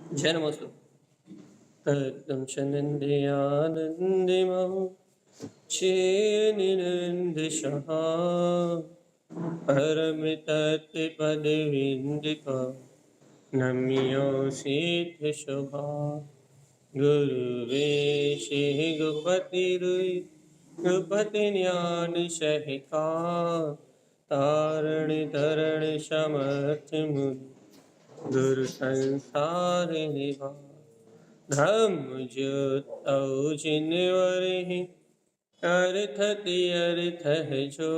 जय नमस्ते। तत्तं शनन्द्यानन्दिमं चेनिनन्दिशः परमितत्पदविन्दिका नम्योऽसीत्यशुभा गुरुवेशे गुपतिरुयि गुपतिज्ञानसहिता तारिणीतरणिसमर्थमुनि गुरुसंसारिणिवा धम्मज्योतौ जिनवरहि अर्थति अर्थः जो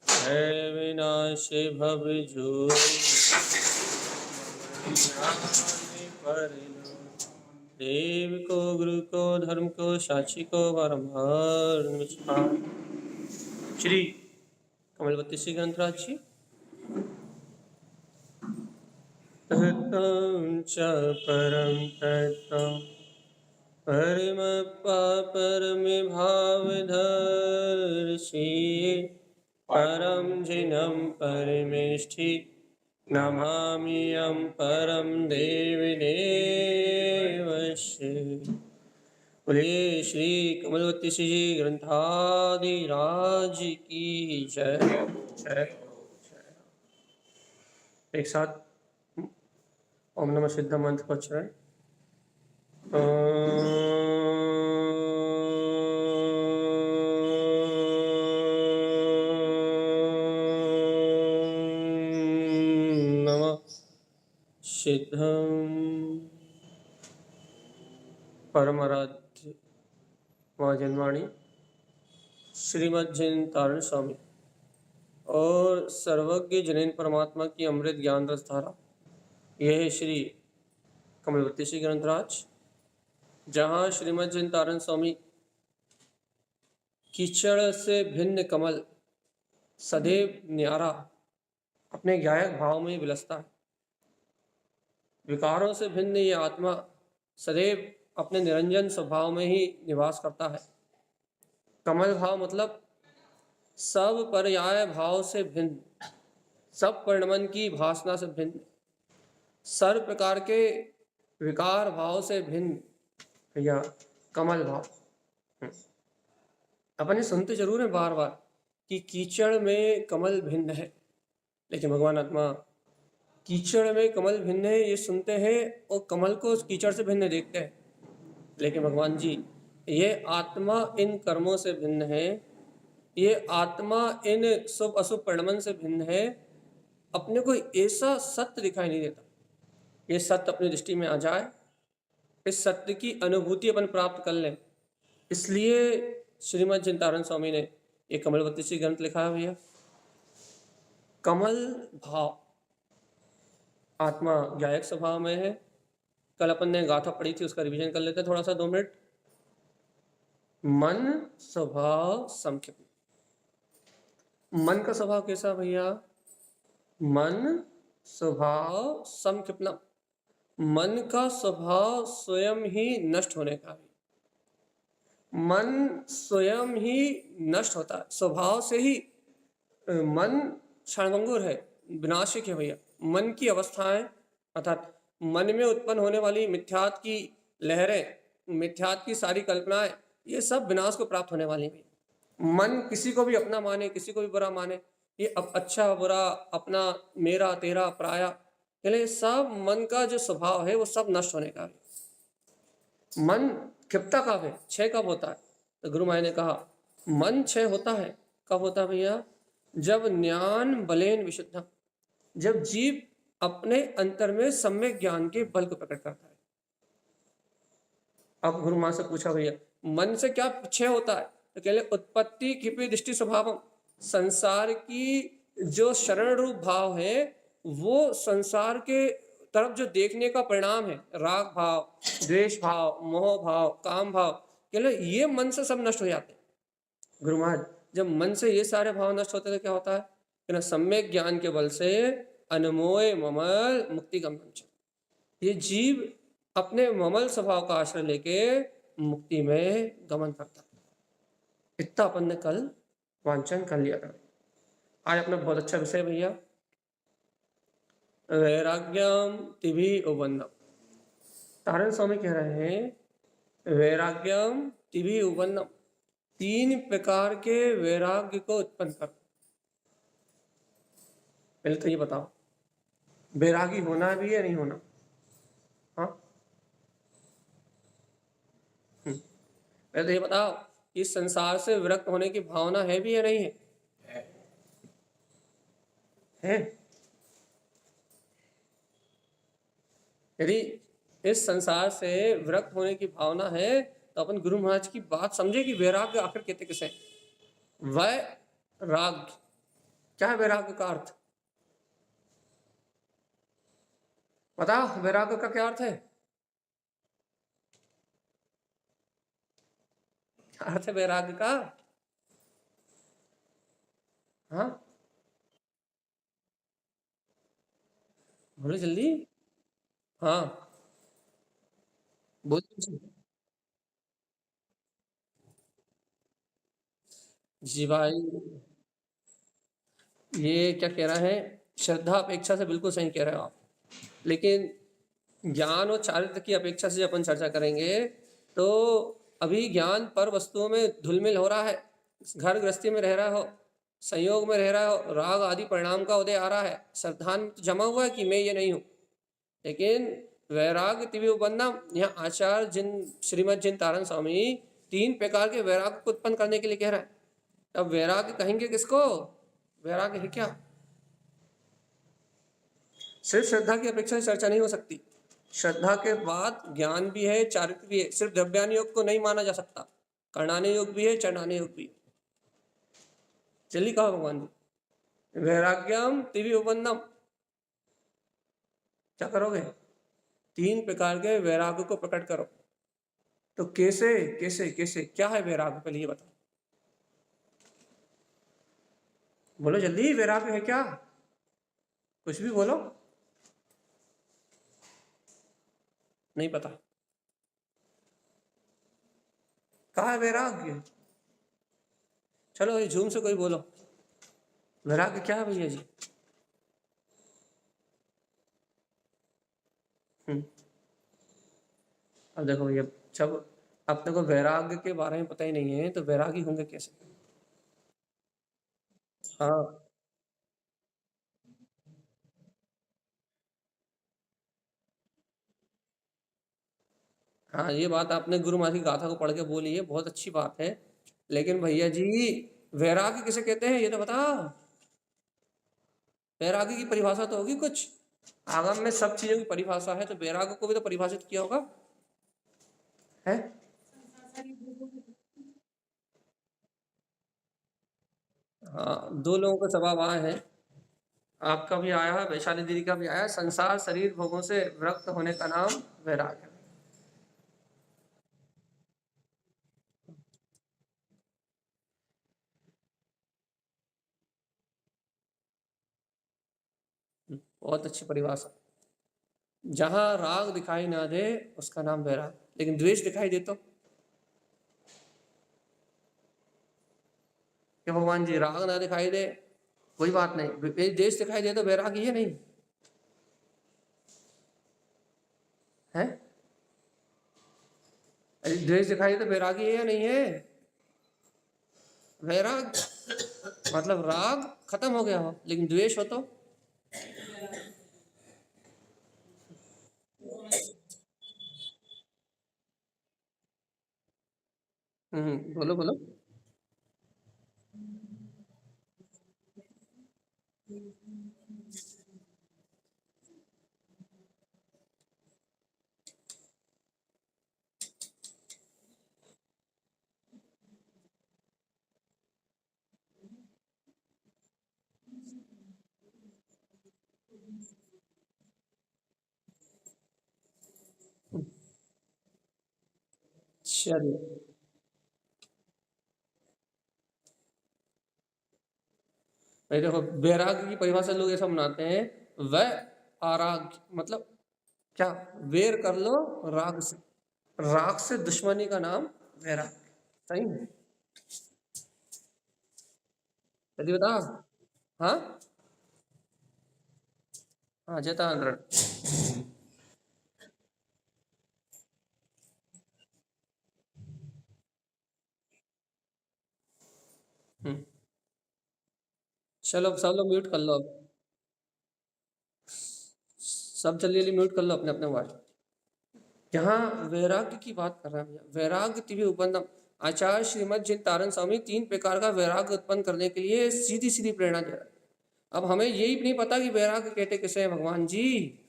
है विनाशे भवजो देव को गुरु को धर्म को साक्षी को परमार्थ नमस्कार। श्री कमलवती श्री ग्रंथराज जी। तत्तं च परं तत्तं परमभावधर्षि परं जिनं परमेष्ठि नमामि यं परं देवी देवस्य। बोले श्री कमलवती श्री ग्रंथादिराज की जय जय जय। एक साथ ओम नमः सिद्ध मंत्र को उच्चारण। नमः सिद्धं परमाराध्य माँ जनवाणी श्रीमद् जैन तारण स्वामी और सर्वज्ञ जैन परमात्मा की अमृत ज्ञान रस धारा। यह है श्री कमलवती श्री ग्रंथराज, जहाँ श्रीमद् जैन तारण स्वामी कीचड़ से भिन्न कमल सदैव न्यारा अपने गायक भाव में विलसता है। विकारों से भिन्न ये आत्मा सदैव अपने निरंजन स्वभाव में ही निवास करता है। कमल भाव मतलब सब पर्याय भाव से भिन्न, सब परिणमन की भासना से भिन्न, सर्व प्रकार के विकार भाव से भिन्न या कमल भाव। अपन ये सुनते जरूर है बार बार कि कीचड़ में कमल भिन्न है, लेकिन भगवान आत्मा कीचड़ में कमल भिन्न है ये सुनते हैं और कमल को कीचड़ से भिन्न देखते हैं। लेकिन भगवान जी, ये आत्मा इन कर्मों से भिन्न है, ये आत्मा इन शुभ अशुभ परिणमन से भिन्न है। अपने को ऐसा सत्य दिखाई नहीं देता। ये सत्य अपनी दृष्टि में आ जाए, इस सत्य की अनुभूति अपन प्राप्त कर लें। इसलिए श्रीमद् जैन तारण स्वामी ने एक कमलवती श्री ग्रंथ लिखा है भैया। कमल भाव आत्मा गायक स्वभाव में है। कल अपन ने गाथा पढ़ी थी, उसका रिवीजन कर लेते थोड़ा सा 2 मिनट। मन स्वभाव संक्षिप्त। मन का स्वभाव कैसा भैया? मन स्वभाव संक्षिप्त। मन का स्वभाव स्वयं ही नष्ट होने का है। मन स्वयं ही नष्ट होता है, स्वभाव से ही मन क्षणभंगुर है, विनाशिक है भैया। मन की अवस्थाएं अर्थात मन में उत्पन्न होने वाली मिथ्यात की लहरें, मिथ्यात की सारी कल्पनाएं, ये सब विनाश को प्राप्त होने वाली हैं। मन किसी को भी अपना माने, किसी को भी बुरा माने, ये अब अच्छा बुरा, अपना मेरा तेरा पराया, यानी सब मन का जो स्वभाव है वो सब नष्ट होने का है। मन क्षिप्ता कब है, क्षय कब होता है? तो गुरु माया ने कहा मन क्षय होता है कब होता है भैया? जब ज्ञान बलेन विशुद्ध, जब जीव अपने अंतर में सम्यक ज्ञान के बल को प्रकट करता है। अब गुरु मां से पूछा भैया मन से क्या क्षय होता है? तो कह ले उत्पत्ति क्षिपि दृष्टि स्वभावम, संसार की जो शरण रूप भाव है वो संसार के तरफ जो देखने का परिणाम है, राग भाव, द्वेष भाव, मोह भाव, काम भाव, कह ले ये मन से सब नष्ट हो जाते हैं। गुरु महाराज, जब मन से ये सारे भाव नष्ट होते तो क्या होता है कि ना सम्यक ज्ञान के बल से अनमोय ममल मुक्ति गमन, ये जीव अपने ममल स्वभाव का आश्रय लेके मुक्ति में गमन करता है। इतना अपन ने कल वांचन कर लिया था। आज अपना बहुत अच्छा विषय भैया, वैराग्यम तिभि उपन्नम। तारण स्वामी कह रहे हैं वैराग्यम तिभि उपन्नम, 3 प्रकार के वैराग्य को उत्पन्न कर। पहले तो ये बताओ वैरागी होना भी है नहीं होना? हाँ, पहले तो ये बताओ इस संसार से विरक्त होने की भावना है भी या नहीं है? है। यदि इस संसार से विरक्त होने की भावना है तो अपन गुरु महाराज की बात समझे कि वैराग्य आखिर कहते किसे? वैराग्य क्या है? वैराग्य का अर्थ बताओ, वैराग्य का क्या अर्थ है? अर्थ है वैराग्य का? हाँ, बोलो जल्दी। हाँ, बोलो जी भाई। ये क्या कह रहा है, श्रद्धा अपेक्षा से बिल्कुल सही कह रहे हो आप। लेकिन ज्ञान और चारित्र की अपेक्षा से जब अपन चर्चा करेंगे तो अभी ज्ञान पर वस्तुओं में धुलमिल हो रहा है, घर गृहस्थी में रह रहा हो, संयोग में रह रहा हो, राग आदि परिणाम का उदय आ रहा है, श्रद्धान तो जमा हुआ है कि मैं ये नहीं हूँ। लेकिन वैराग्य तिव्य उपन्नम, यहाँ आचार्य श्रीमद जिन तारण स्वामी 3 प्रकार के वैराग्य को उत्पन्न करने के लिए कह रहा है। अब वैराग्य कहेंगे किसको? वैराग्य है क्या? सिर्फ श्रद्धा की अपेक्षा से चर्चा नहीं हो सकती। श्रद्धा के बाद ज्ञान भी है, चारित्र भी है। सिर्फ द्रव्यान योग को नहीं माना जा सकता, कर्णाने योग भी है, चरणाने योग भी है। जल्दी कहा भगवान जी, वैराग्यम तिवि उपन्नम, क्या करोगे? 3 प्रकार के वैराग्य को प्रकट करो। तो कैसे कैसे कैसे, क्या है वैराग्य, पहले ये बताओ। बोलो जल्दी, वैराग्य है क्या? कुछ भी बोलो। नहीं पता? कहा है वैराग्य? चलो ये झूम से कोई बोलो, वैराग्य क्या है भैया जी? अब देखो भैया, जब अपने को वैराग्य के बारे में पता ही नहीं है तो वैरागी होंगे कैसे? हाँ, हाँ, ये बात आपने गुरु महाराज की गाथा को पढ़ के बोली है, बहुत अच्छी बात है। लेकिन भैया जी, वैराग्य किसे कहते हैं ये तो बताओ। वैराग्य की परिभाषा तो होगी कुछ। आगम में सब चीजों की परिभाषा है, तो वैराग्य को भी तो परिभाषित किया होगा, है? हाँ, 2 लोगों का जवाब आए हैं। आपका भी आया है, वैशाली दीदी का भी आया है। संसार शरीर भोगों से विरक्त होने का नाम वैराग्य है। बहुत अच्छी परिभाषा। जहां राग दिखाई ना दे उसका नाम वैराग, लेकिन द्वेष दिखाई दे तो क्या भगवान जी? राग ना दिखाई दे कोई बात नहीं, द्वेष दिखाई दे तो वैराग ही है नहीं है? अरे द्वेष दिखाई दे तो वैराग ही है या नहीं है? वैराग मतलब राग खत्म हो गया हो लेकिन द्वेष हो तो? बोलो बोलो। चलिए, भाई देखो, वैराग्य की परिभाषा लोग ऐसा बनाते हैं, वह आराग मतलब क्या? वेर कर लो राग से, राग से दुश्मनी का नाम वैराग। सही है? यदि बता। हाँ, हाँ, जतांद्र। चलो सब लोग म्यूट कर लो अब, सब जल्दी जल्दी म्यूट कर लो अपने अपने वर्ड। यहाँ वैराग्य की बात कर रहा है भैया, वैराग्य तिव्य उपन्नम। आचार्य श्रीमद जिन तारण स्वामी 3 प्रकार का वैराग्य उत्पन्न करने के लिए सीधी सीधी प्रेरणा दे रहा है। अब हमें यही नहीं पता कि वैराग्य कहते किसे हैं भगवान जी।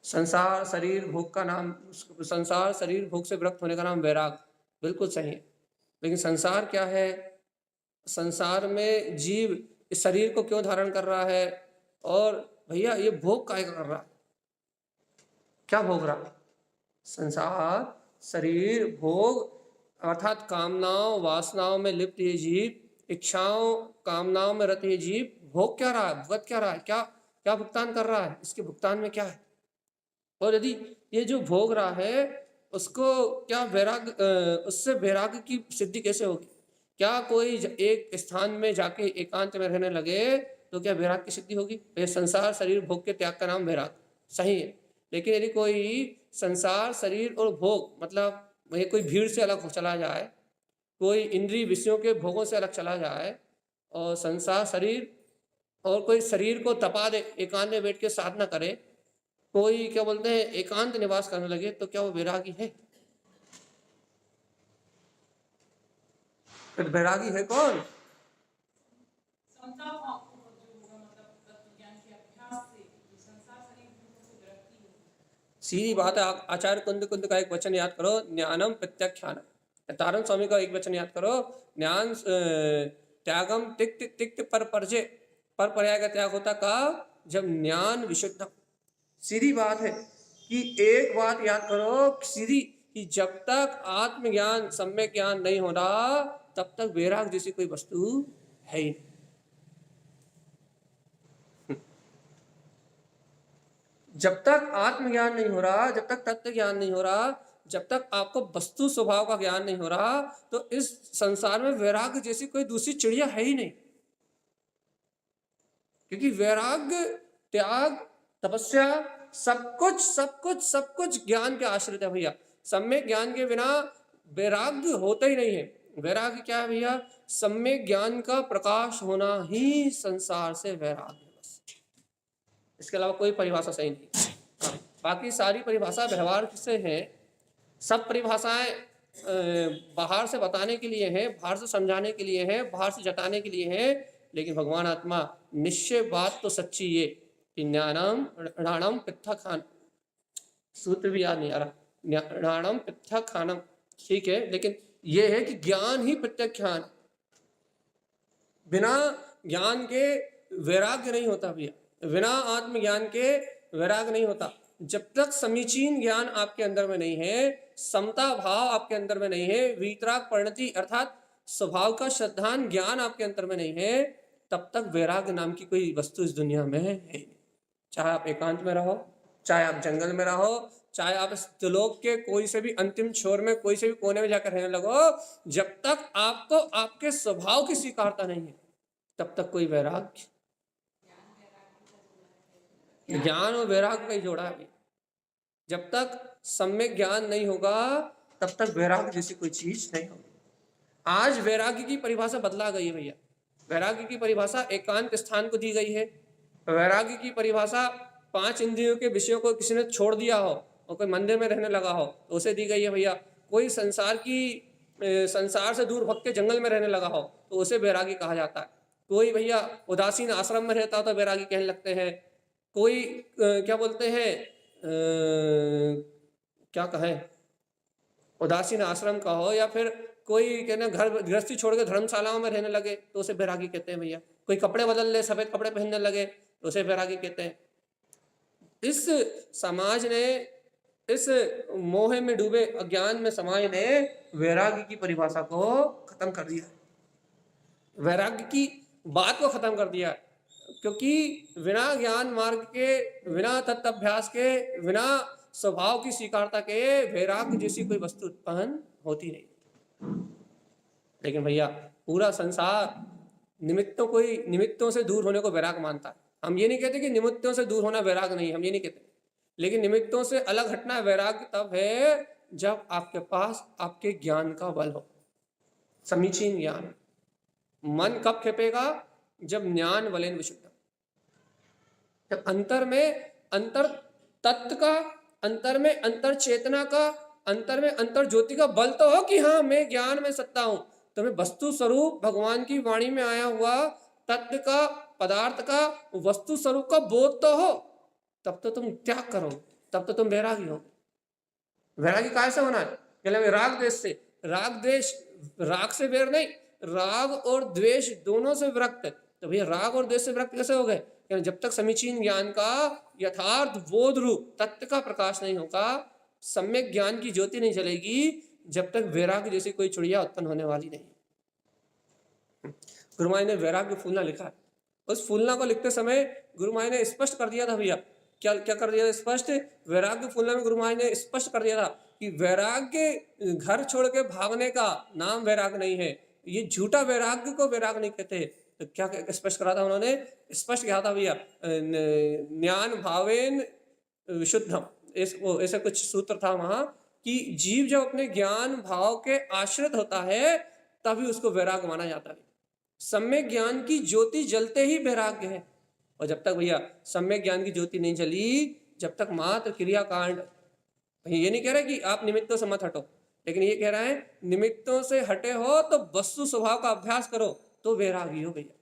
संसार शरीर भोग का नाम, संसार शरीर भोग से विरक्त होने का नाम वैराग, बिल्कुल सही है। लेकिन संसार क्या है? संसार में जीव इस शरीर को क्यों धारण कर रहा है? और भैया ये भोग काय का कर रहा है? क्या भोग रहा है? संसार शरीर भोग अर्थात कामनाओं वासनाओं में लिप्त ये जीव, इच्छाओं कामनाओं में रत ये जीव भोग क्या रहा है, भुगत क्या रहा है, क्या क्या भुगतान कर रहा है, इसके भुगतान में क्या है? और यदि ये जो भोग रहा है उसको क्या वैराग्य, उससे वैराग्य की सिद्धि कैसे होगी? क्या कोई एक स्थान में जाके एकांत में रहने लगे तो क्या वैराग्य की सिद्धि होगी? ये संसार शरीर भोग के त्याग का नाम वैराग्य, सही है। लेकिन यदि कोई संसार शरीर और भोग मतलब वही कोई भीड़ से अलग हो चला जाए, कोई इंद्रिय विषयों के भोगों से अलग चला जाए और संसार शरीर और कोई शरीर को तपा दे, एकांत में बैठ के साधना करे, कोई क्या बोलते हैं एकांत निवास करने लगे, तो क्या वो वैरागी है? फिर वैरागी है कौन? सीधी बात है। आचार्य कुंद कुंद का एक वचन याद करो, ज्ञानम प्रत्याख्यानम। तारण स्वामी का एक वचन याद करो, ज्ञान त्यागम तिक्त तिक्त पर परजे, पर पर्याय का त्याग होता का जब ज्ञान विशुद्धम। सीधी बात है कि एक बात याद करो सीधी, कि जब तक आत्मज्ञान सम्यक ज्ञान नहीं हो रहा तब तक वैराग जैसी कोई वस्तु है ही नहीं। जब तक आत्मज्ञान नहीं हो रहा, जब तक तत्व ज्ञान नहीं हो रहा, जब तक आपको वस्तु स्वभाव का ज्ञान नहीं हो रहा, तो इस संसार में वैराग्य जैसी कोई दूसरी चिड़िया है ही नहीं। क्योंकि वैराग्य त्याग तपस्या सब कुछ सब कुछ सब कुछ ज्ञान के आश्रित है भैया। सम्यक ज्ञान के बिना वैराग्य होता ही नहीं है। वैराग्य क्या है भैया? सम्यक ज्ञान का प्रकाश होना ही संसार से वैराग्य है, बस। इसके अलावा कोई परिभाषा सही नहीं। हाँ, बाकी सारी परिभाषा व्यवहार से है। सब परिभाषाएं बाहर से बताने के लिए है, बाहर से समझाने के लिए है, बाहर से जताने के लिए है। लेकिन भगवान आत्मा निश्चय बात तो सच्ची ये कि ज्ञानम राणम पृथक, सूत्र भी याद नहीं आ रहा, राणम पृथक खानम, ठीक है। लेकिन ये है कि ज्ञान ही प्रत्याख्यान, बिना ज्ञान के वैराग्य नहीं होता भैया, बिना आत्मज्ञान के वैराग्य नहीं होता। जब तक समीचीन ज्ञान आपके अंदर में नहीं है, समता भाव आपके अंदर में नहीं है, वीतराग परिणति अर्थात स्वभाव का श्रद्धान ज्ञान आपके अंदर में नहीं है, तब तक वैराग्य नाम की कोई वस्तु इस दुनिया में है नहीं। चाहे आप एकांत में रहो, चाहे आप जंगल में रहो, चाहे आप इस त्रिलोक के कोई से भी अंतिम छोर में कोई से भी कोने में जाकर रहने लगो, जब तक आपको आपके स्वभाव की स्वीकारता नहीं है तब तक कोई वैराग्य, ज्ञान और वैराग्य का ही जोड़ा है। जब तक सम्यक ज्ञान नहीं होगा तब तक वैराग्य जैसी कोई चीज नहीं होगी। आज वैराग्य की परिभाषा बदला गई है भैया। वैराग्य की परिभाषा एकांत स्थान को दी गई है। वैराग्य की परिभाषा 5 इंद्रियों के विषयों को किसी ने छोड़ दिया हो और कोई मंदिर में रहने लगा हो तो उसे दी गई है भैया। कोई संसार से दूर भग के जंगल में रहने लगा हो तो उसे वैरागी कहा जाता है। कोई भैया उदासीन आश्रम में रहता हो तो वैरागी कहने लगते हैं। कोई क्या बोलते हैं, क्या कहें, उदासीन आश्रम का हो, या फिर कोई कहना घर गृहस्थी छोड़ के धर्मशालाओं में रहने लगे तो उसे वैरागी कहते हैं भैया। कोई कपड़े बदल ले, सफेद कपड़े पहनने लगे तो उसे वैरागी कहते हैं। इस समाज ने, इस मोह में डूबे अज्ञान में समाज ने वैराग्य की परिभाषा को खत्म कर दिया, वैराग्य की बात को खत्म कर दिया। क्योंकि बिना ज्ञान मार्ग के, बिना तत्अभ्यास के, बिना स्वभाव की स्वीकारता के वैराग्य जैसी कोई वस्तु उत्पन्न होती नहीं। लेकिन भैया पूरा संसार निमित्तों से दूर होने को वैराग मानता है। हम ये नहीं कहते कि निमित्तों से दूर होना वैराग नहीं, हम ये नहीं कहते। लेकिन निमित्तों से अलग हटना वैराग्य तब है जब आपके पास आपके ज्ञान का बल हो, समीचीन ज्ञान। मन कब खेपेगा? जब ज्ञान वलेन विशुद्धम, जब अंतर में अंतर तत्व का, अंतर में अंतर चेतना का, अंतर में अंतर ज्योति का बल तो हो कि हाँ मैं ज्ञान में सत्ता हूं। तुम्हें वस्तु स्वरूप भगवान की वाणी में आया हुआ तत्व का, पदार्थ का, वस्तु स्वरूप का बोध तो हो, तब तो तुम त्याग करो, तब तो तुम वैरागी हो। वैरागी कैसे होना है? कहले राग द्वेष से। राग द्वेष, राग से वैर नहीं, राग और द्वेष दोनों से विरक्त है। तो भैया राग और द्वेष से विरक्त कैसे हो गए? जब तक समीचीन ज्ञान का यथार्थ बोध रूप तत्व का प्रकाश नहीं होगा, सम्यक ज्ञान की ज्योति नहीं चलेगी, जब तक वैराग्य जैसी कोई चिड़िया उत्पन्न होने वाली नहीं। गुरु महाराज ने वैराग्य फूलना लिखा है। उस फूलना को लिखते समय गुरु महाराज ने स्पष्ट कर दिया था भैया, क्या क्या कर दिया था स्पष्ट? वैराग्य फूलना में गुरु महाराज ने स्पष्ट कर दिया था कि वैराग्य घर छोड़ के भागने का नाम वैराग्य नहीं है। ये झूठा वैराग्य को वैराग्य नहीं कहते। तो क्या स्पष्ट करा था उन्होंने? स्पष्ट किया था भैया, ज्ञान भावेन विशुद्धम, ऐसा कुछ सूत्र था वहां कि जीव जब अपने ज्ञान भाव के आश्रित होता है तभी उसको वैराग्य माना जाता है। सम्यक ज्ञान की ज्योति जलते ही वैराग्य है। और जब तक भैया सम्यक ज्ञान की ज्योति नहीं जली, जब तक मात्र क्रियाकांड, ये नहीं कह रहे कि आप निमित्तों से मत हटो, लेकिन ये कह रहा है निमित्तों से हटे हो तो वस्तु स्वभाव का अभ्यास करो तो वैरागी हो भैया,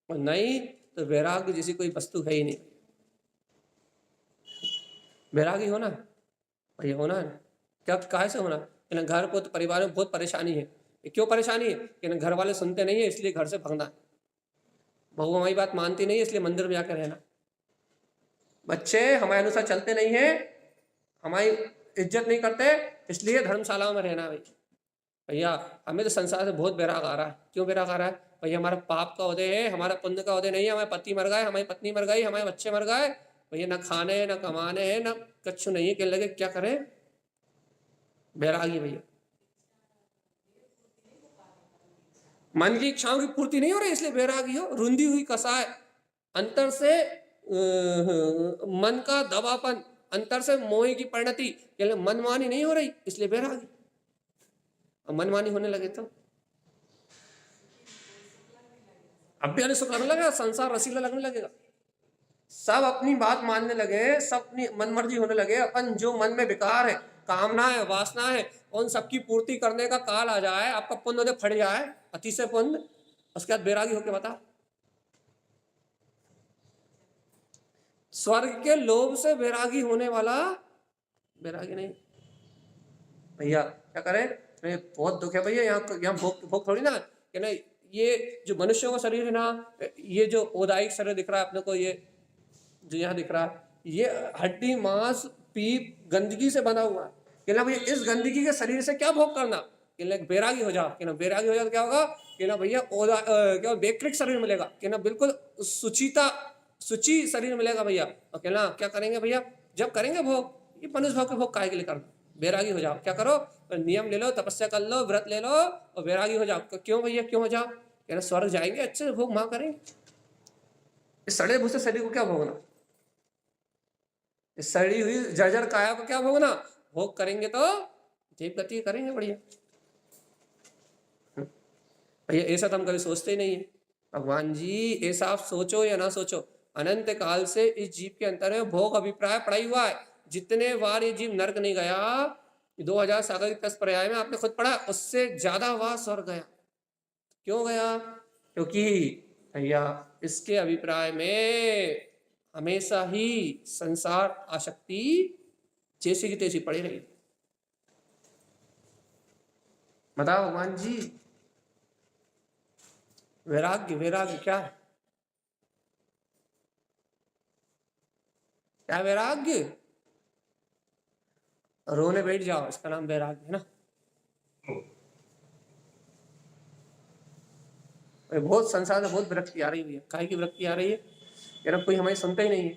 और नहीं तो वैराग्य जैसी कोई वस्तु है ही नहीं। वैरागी होना भैया, होना है। क्या काहे से होना है? घर को तो परिवार में बहुत परेशानी है। क्यों परेशानी है? कि घर वाले सुनते नहीं है इसलिए घर से भागना है, बहू हमारी बात मानती नहीं है इसलिए मंदिर में जाकर रहना, बच्चे हमारे अनुसार चलते नहीं है, हमारी इज्जत नहीं करते इसलिए धर्मशालाओं में रहना। भाई भैया हमें तो संसार से बहुत वैराग आ रहा है। क्यों वैराग आ रहा है? भैया हमारा पाप का उदय है, हमारा पुण्य का उदय नहीं है। हमारे पति मर गए, हमारी पत्नी मर गई, हमारे बच्चे मर गए भैया, ना खाने ना कमाने हैं ना कछु नहीं है, कहने लगे क्या करें? वैरागी भैया। मन की इच्छाओं की पूर्ति नहीं हो रही इसलिए वैरागी हो। रुंधी हुई कसाय, अंतर से मन का दबापन, अंतर से मोह की परिणति, मनमानी नहीं हो रही इसलिए वैरागी। और मनमानी होने लगे तो अब भी सुख लगने लगेगा, संसार रसीला लगने लगेगा, सब अपनी बात मानने लगे, सब अपनी मनमर्जी होने लगे। अपन जो मन में विकार है, कामना है, वासना है, उन सबकी पूर्ति करने का काल आ जाए, आपका पुण्य उदय फट जाए, अति से पुण्य, उसके बाद बैरागी होके बता। स्वर्ग के लोभ से बैरागी होने वाला बैरागी नहीं भैया। क्या करें? बहुत दुख है भैया, यहाँ भोग थोड़ी ना कि ना, ये जो मनुष्यों का शरीर है ना, ये जो औदायिक शरीर दिख रहा है अपने को, ये जो यहाँ दिख रहा है, ये हड्डी मांस पीप गंदगी से बना हुआ है। कि ना भैया इस गंदगी के शरीर से क्या भोग करना? कि ना बैरागी हो जाओ। कि ना बैरागी हो जाओ तो क्या होगा? कि ना भैया क्या वैकृत शरीर मिलेगा, कि ना बिल्कुल शुचि शरीर मिलेगा भैया। और कहना क्या करेंगे भैया? जब करेंगे भोग, ये मनुष्य भाव के भोग काहे के लिए करना? बैरागी हो जाओ। क्या करो? नियम ले लो, तपस्या कर लो, व्रत ले लो और बैरागी हो जाओ। क्यों भैया क्यों हो जाओ? कहना स्वर्ग जाएंगे, अच्छे से भोग वहां करेंगे। इस सड़े भूसे शरीर को क्या भोगना? इस सड़ी हुई जर्जर काया को क्या भोगना? भोग करेंगे तो जीव गति करेंगे बढ़िया। भैया ऐसा तो हम कभी सोचते ही नहीं है। भगवान जी ऐसा आप सोचो या ना सोचो, अनंत काल से इस जीव के अंतर में भोग अभिप्राय पड़ा हुआ है। जितने बार ये जीव नर्क नहीं गया, 2000 सागर की 10 पर्याय में आपने खुद पढ़ा, उससे ज्यादा बार स्वर्ग गया। क्यों गया? क्योंकि भैया इसके अभिप्राय में हमेशा ही संसार आसक्ति जैसी की तैसी पड़ी रही। बताओ भगवान जी, वैराग्य वैराग्य क्या है? क्या वैराग्य? रोने बैठ जाओ, इसका नाम वैराग्य है ना। बहुत संसार में बहुत विरक्ति आ रही है। काहे की विरक्ति आ रही है? कहना कोई हमें सुनता ही नहीं है,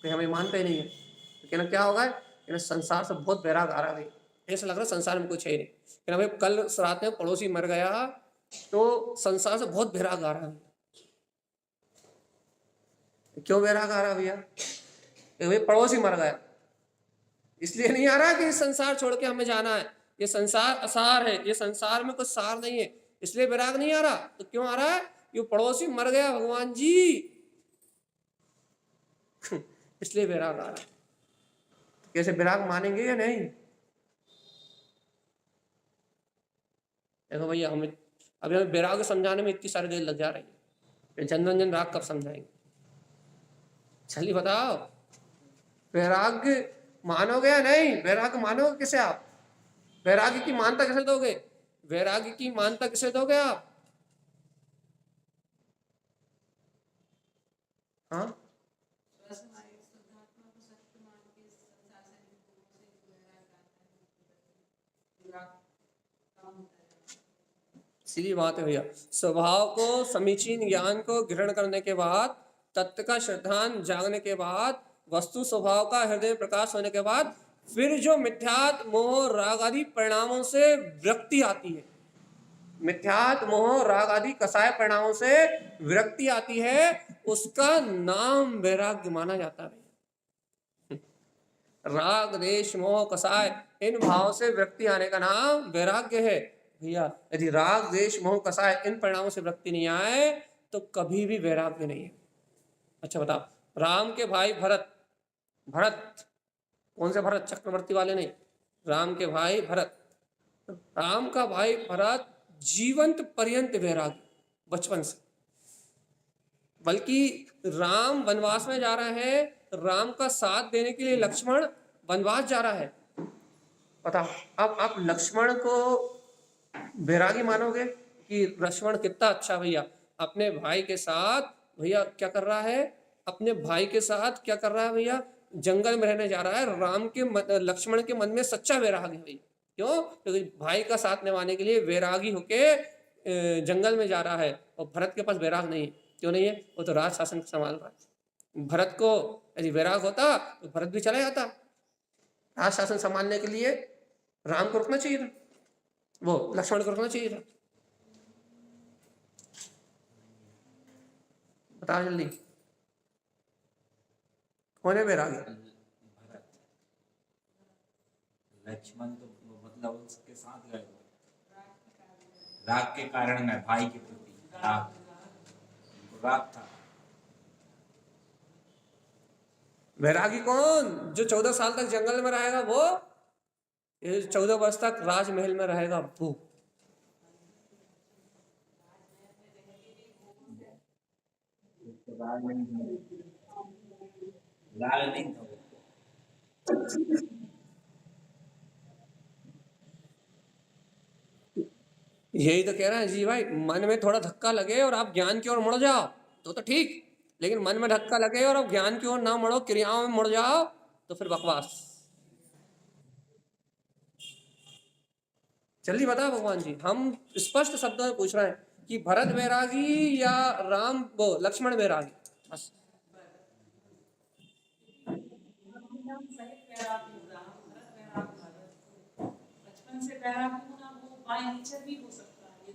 कोई हमें मानता ही नहीं है। तो कहना क्या होगा? कहना संसार से बहुत वैराग आ रहा है, ऐसा लग रहा है संसार में कुछ है ही नहीं। कहना भाई कल रात में पड़ोसी मर गया तो संसार से बहुत वैराग आ रहा है। क्यों वैराग आ रहा है भैया? भाई पड़ोसी मर गया, इसलिए नहीं आ रहा कि इस संसार छोड़ के हमें जाना है। ये संसार असार है, ये संसार में कुछ सार नहीं है, इसलिए वैराग नहीं आ रहा। तो क्यों आ रहा है? ये पड़ोसी मर गया भगवान जी इसलिए वैराग आ रहा है। कैसे विराग मानेंगे या नहीं? देखो भैया, हमें अभी हमें विराग समझाने में इतनी सारी देर लग जा रही है, जनरंजन राग कब समझाएंगे? चलिए बताओ, वैराग मानोगे या नहीं? वैराग मानोगे कैसे आप? वैराग्य की मानता कैसे दोगे? वैराग्य की मानता कैसे दोगे आप? हाँ, सीधी बात है भैया। स्वभाव को, समीचीन ज्ञान को ग्रहण करने के बाद, तत्व का श्रद्धांत जागने के बाद, वस्तु स्वभाव का हृदय में प्रकाश होने के बाद, फिर जो मिथ्यात्व मोह राग आदि परिणामों से विरक्ति आती है, मिथ्यात्व मोह राग आदि कसाय परिणामों से विरक्ति आती है, उसका नाम वैराग्य माना जाता है। राग देश मोह कसाय, इन भाव से विरक्ति आने का नाम वैराग्य है भैया। यदि राग देश मोह कसाय इन परिणामों से विरक्ति नहीं आए तो कभी भी वैराग्य नहीं है। अच्छा बताओ, राम के भाई भरत, भरत कौन से भरत? चक्रवर्ती वाले नहीं, राम के भाई भरत। राम का भाई भरत जीवंत पर्यंत वैराग्य, बचपन से। बल्कि राम वनवास में जा रहे हैं, राम का साथ देने के लिए लक्ष्मण वनवास जा रहा है। बताओ, अब आप लक्ष्मण को वैरागी मानोगे कि लक्ष्मण कितना अच्छा भैया अपने भाई के साथ, भैया क्या कर रहा है? अपने भाई के साथ क्या कर रहा है भैया? जंगल में रहने जा रहा है। राम के लक्ष्मण के मन में सच्चा वैराग है भैया। क्यों? क्योंकि भाई का साथ निभाने के लिए वैरागी होके जंगल में जा रहा है, और भरत के पास वैराग नहीं है। क्यों नहीं है? वो तो राज शासन संभाल रहा है। भरत को यदि वैराग होता तो भरत भी चला जाता। राज शासन संभालने के लिए राम को रुकना चाहिए था, वो लक्ष्मण को रुकना चाहिए था। बताओ जल्दी, कौन है वैरागी? लक्ष्मण तो मतलब उसके साथ गए राग के कारण में, भाई के प्रति राग था। वैरागी कौन? जो 14 साल तक जंगल में रहेगा वो, ये 14 वर्ष तक राजमहल में रहेगा वो। राग नहीं था। यही तो कह रहे हैं जी भाई, मन में थोड़ा धक्का लगे और आप ज्ञान की ओर मुड़ जाओ तो ठीक, लेकिन मन में धक्का लगे और आप ज्ञान की ओर ना मुड़ो, क्रियाओं में मुड़ जाओ तो फिर बकवास। जल्दी बताओ भगवान जी, हम स्पष्ट शब्दों में पूछ रहे हैं कि भरत वैरागी या राम वो लक्ष्मण वैरागी? बस।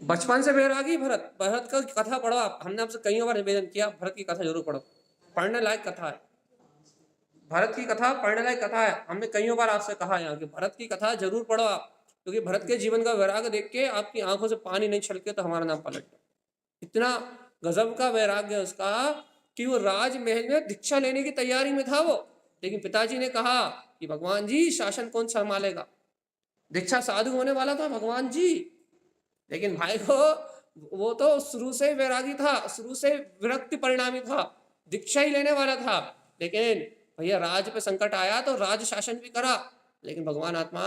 बचपन से वैरागी भरत, भरत का कथा पढ़ो आप। हमने आपसे कई बार निवेदन किया, भरत की कथा जरूर पढ़ो, पढ़ने लायक कथा है। भरत की कथा पढ़ने लायक कथा है। हमने कई बार आपसे कहा यहाँ कि भरत की कथा जरूर पढ़ो आप, क्योंकि भरत के जीवन का वैराग्य देख के आपकी आंखों से पानी नहीं छलके तो हमारा नाम पलट। इतना गजब का वैराग्य है उसका कि वो राजमहल में दीक्षा लेने की तैयारी में था वो, लेकिन पिताजी ने कहा कि भगवान जी शासन कौन संभालेगा, दीक्षा साधु होने वाला था भगवान जी। लेकिन भाई को, वो तो शुरू से वैरागी था, शुरू से विरक्ति परिणामी था, दीक्षा ही लेने वाला था। लेकिन भैया राज पे संकट आया तो राज शासन भी करा, लेकिन भगवान आत्मा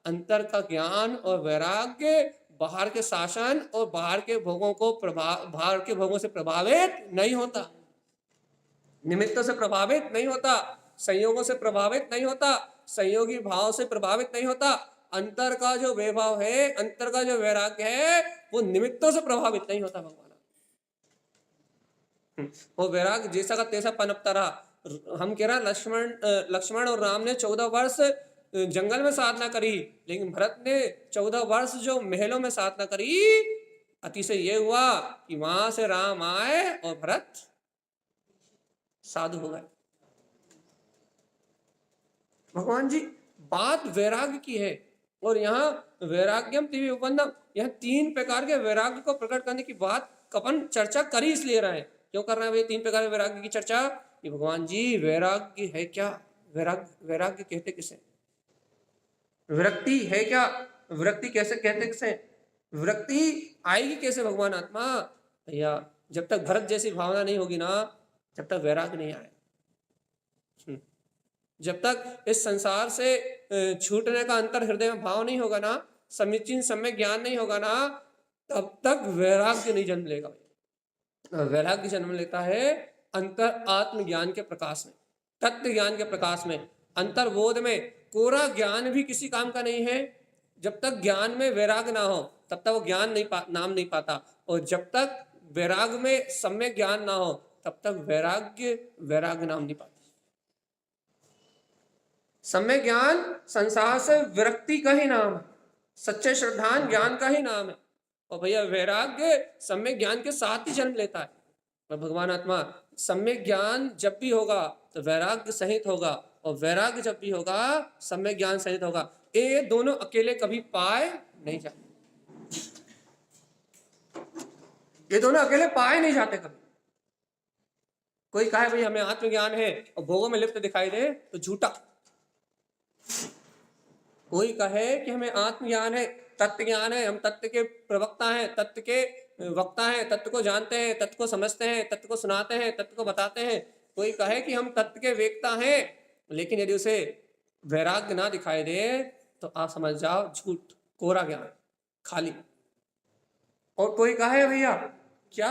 अंतर का ज्ञान और वैराग्य, बाहर के शासन और बाहर के भोगों को बाहर के भोगों से प्रभावित नहीं होता, निमित्तों से प्रभावित नहीं होता, संयोगों से प्रभावित नहीं होता, संयोगी भाव से प्रभावित नहीं होता। अंतर का जो वैभव है, अंतर का जो वैराग्य है, वो निमित्तों से प्रभावित नहीं होता भगवान। वो वैराग्य जैसा का तैसा पनपता रहा। हम कह रहे हैं लक्ष्मण और राम ने 14 वर्ष जंगल में साधना करी, लेकिन भरत ने 14 वर्ष जो महलों में साधना करी, अतिशय ये हुआ कि वहां से राम आए और भरत साधु हो गए। भगवान जी बात वैराग्य की है, और यहाँ वैराग्यम तीव्र उपन्नम, यहाँ 3 प्रकार के वैराग्य को प्रकट करने की बात अपन चर्चा कर ही इसलिए रहे हैं। क्यों कर रहे हैं भाई 3 प्रकार के वैराग्य की चर्चा? कि भगवान जी वैराग्य है क्या? वैराग्य कहते किसे? विरक्ति है क्या? विरक्ति कैसे कहते किसे? विरक्ति आएगी कैसे भगवान आत्मा? भैया जब तक भरत जैसी भावना नहीं होगी ना, जब तक वैराग्य नहीं आए। जब तक इस संसार से छूटने का अंतर हृदय में भाव नहीं होगा ना, समीचीन सम्यक ज्ञान नहीं होगा ना, तब तक वैराग्य नहीं जन्म लेगा। वैराग्य जन्म लेता है अंतर आत्म ज्ञान के प्रकाश में, तत्व ज्ञान के प्रकाश में, अंतर्बोध में। कोरा ज्ञान भी किसी काम का नहीं है। जब तक ज्ञान में वैराग्य ना हो तब तक वो ज्ञान नाम नहीं पाता, और जब तक वैराग्य में सम्यक ज्ञान ना हो तब तक वैराग्य नाम नहीं पाता। सम्यक ज्ञान संसार से विरक्ति का ही नाम है, सच्चे श्रद्धान ज्ञान का ही नाम है। और भैया वैराग्य सम्यक ज्ञान के साथ ही जन्म लेता है। और भगवान आत्मा सम्यक ज्ञान जब भी होगा तो वैराग्य सहित होगा, और वैराग्य जब भी होगा सम्यक ज्ञान सहित होगा। ये दोनों अकेले कभी पाए नहीं जाते, ये दोनों अकेले पाए नहीं जाते कभी। कोई कहे भाई हमें आत्मज्ञान है और भोगों में लिप्त दिखाई दे तो झूठा। कोई कहे कि हमें आत्मज्ञान है, तत्व ज्ञान है, हम तत्व के प्रवक्ता हैं, तत्व के वक्ता हैं, तत्व को जानते हैं, तत्व को समझते हैं, तत्व को सुनाते हैं, तत्व को बताते हैं। कोई कहे कि हम तत्व के वेक्ता हैं, लेकिन यदि उसे वैराग्य ना दिखाई दे तो आप समझ जाओ झूठ, कोरा ज्ञान, खाली। और कोई कहे भैया क्या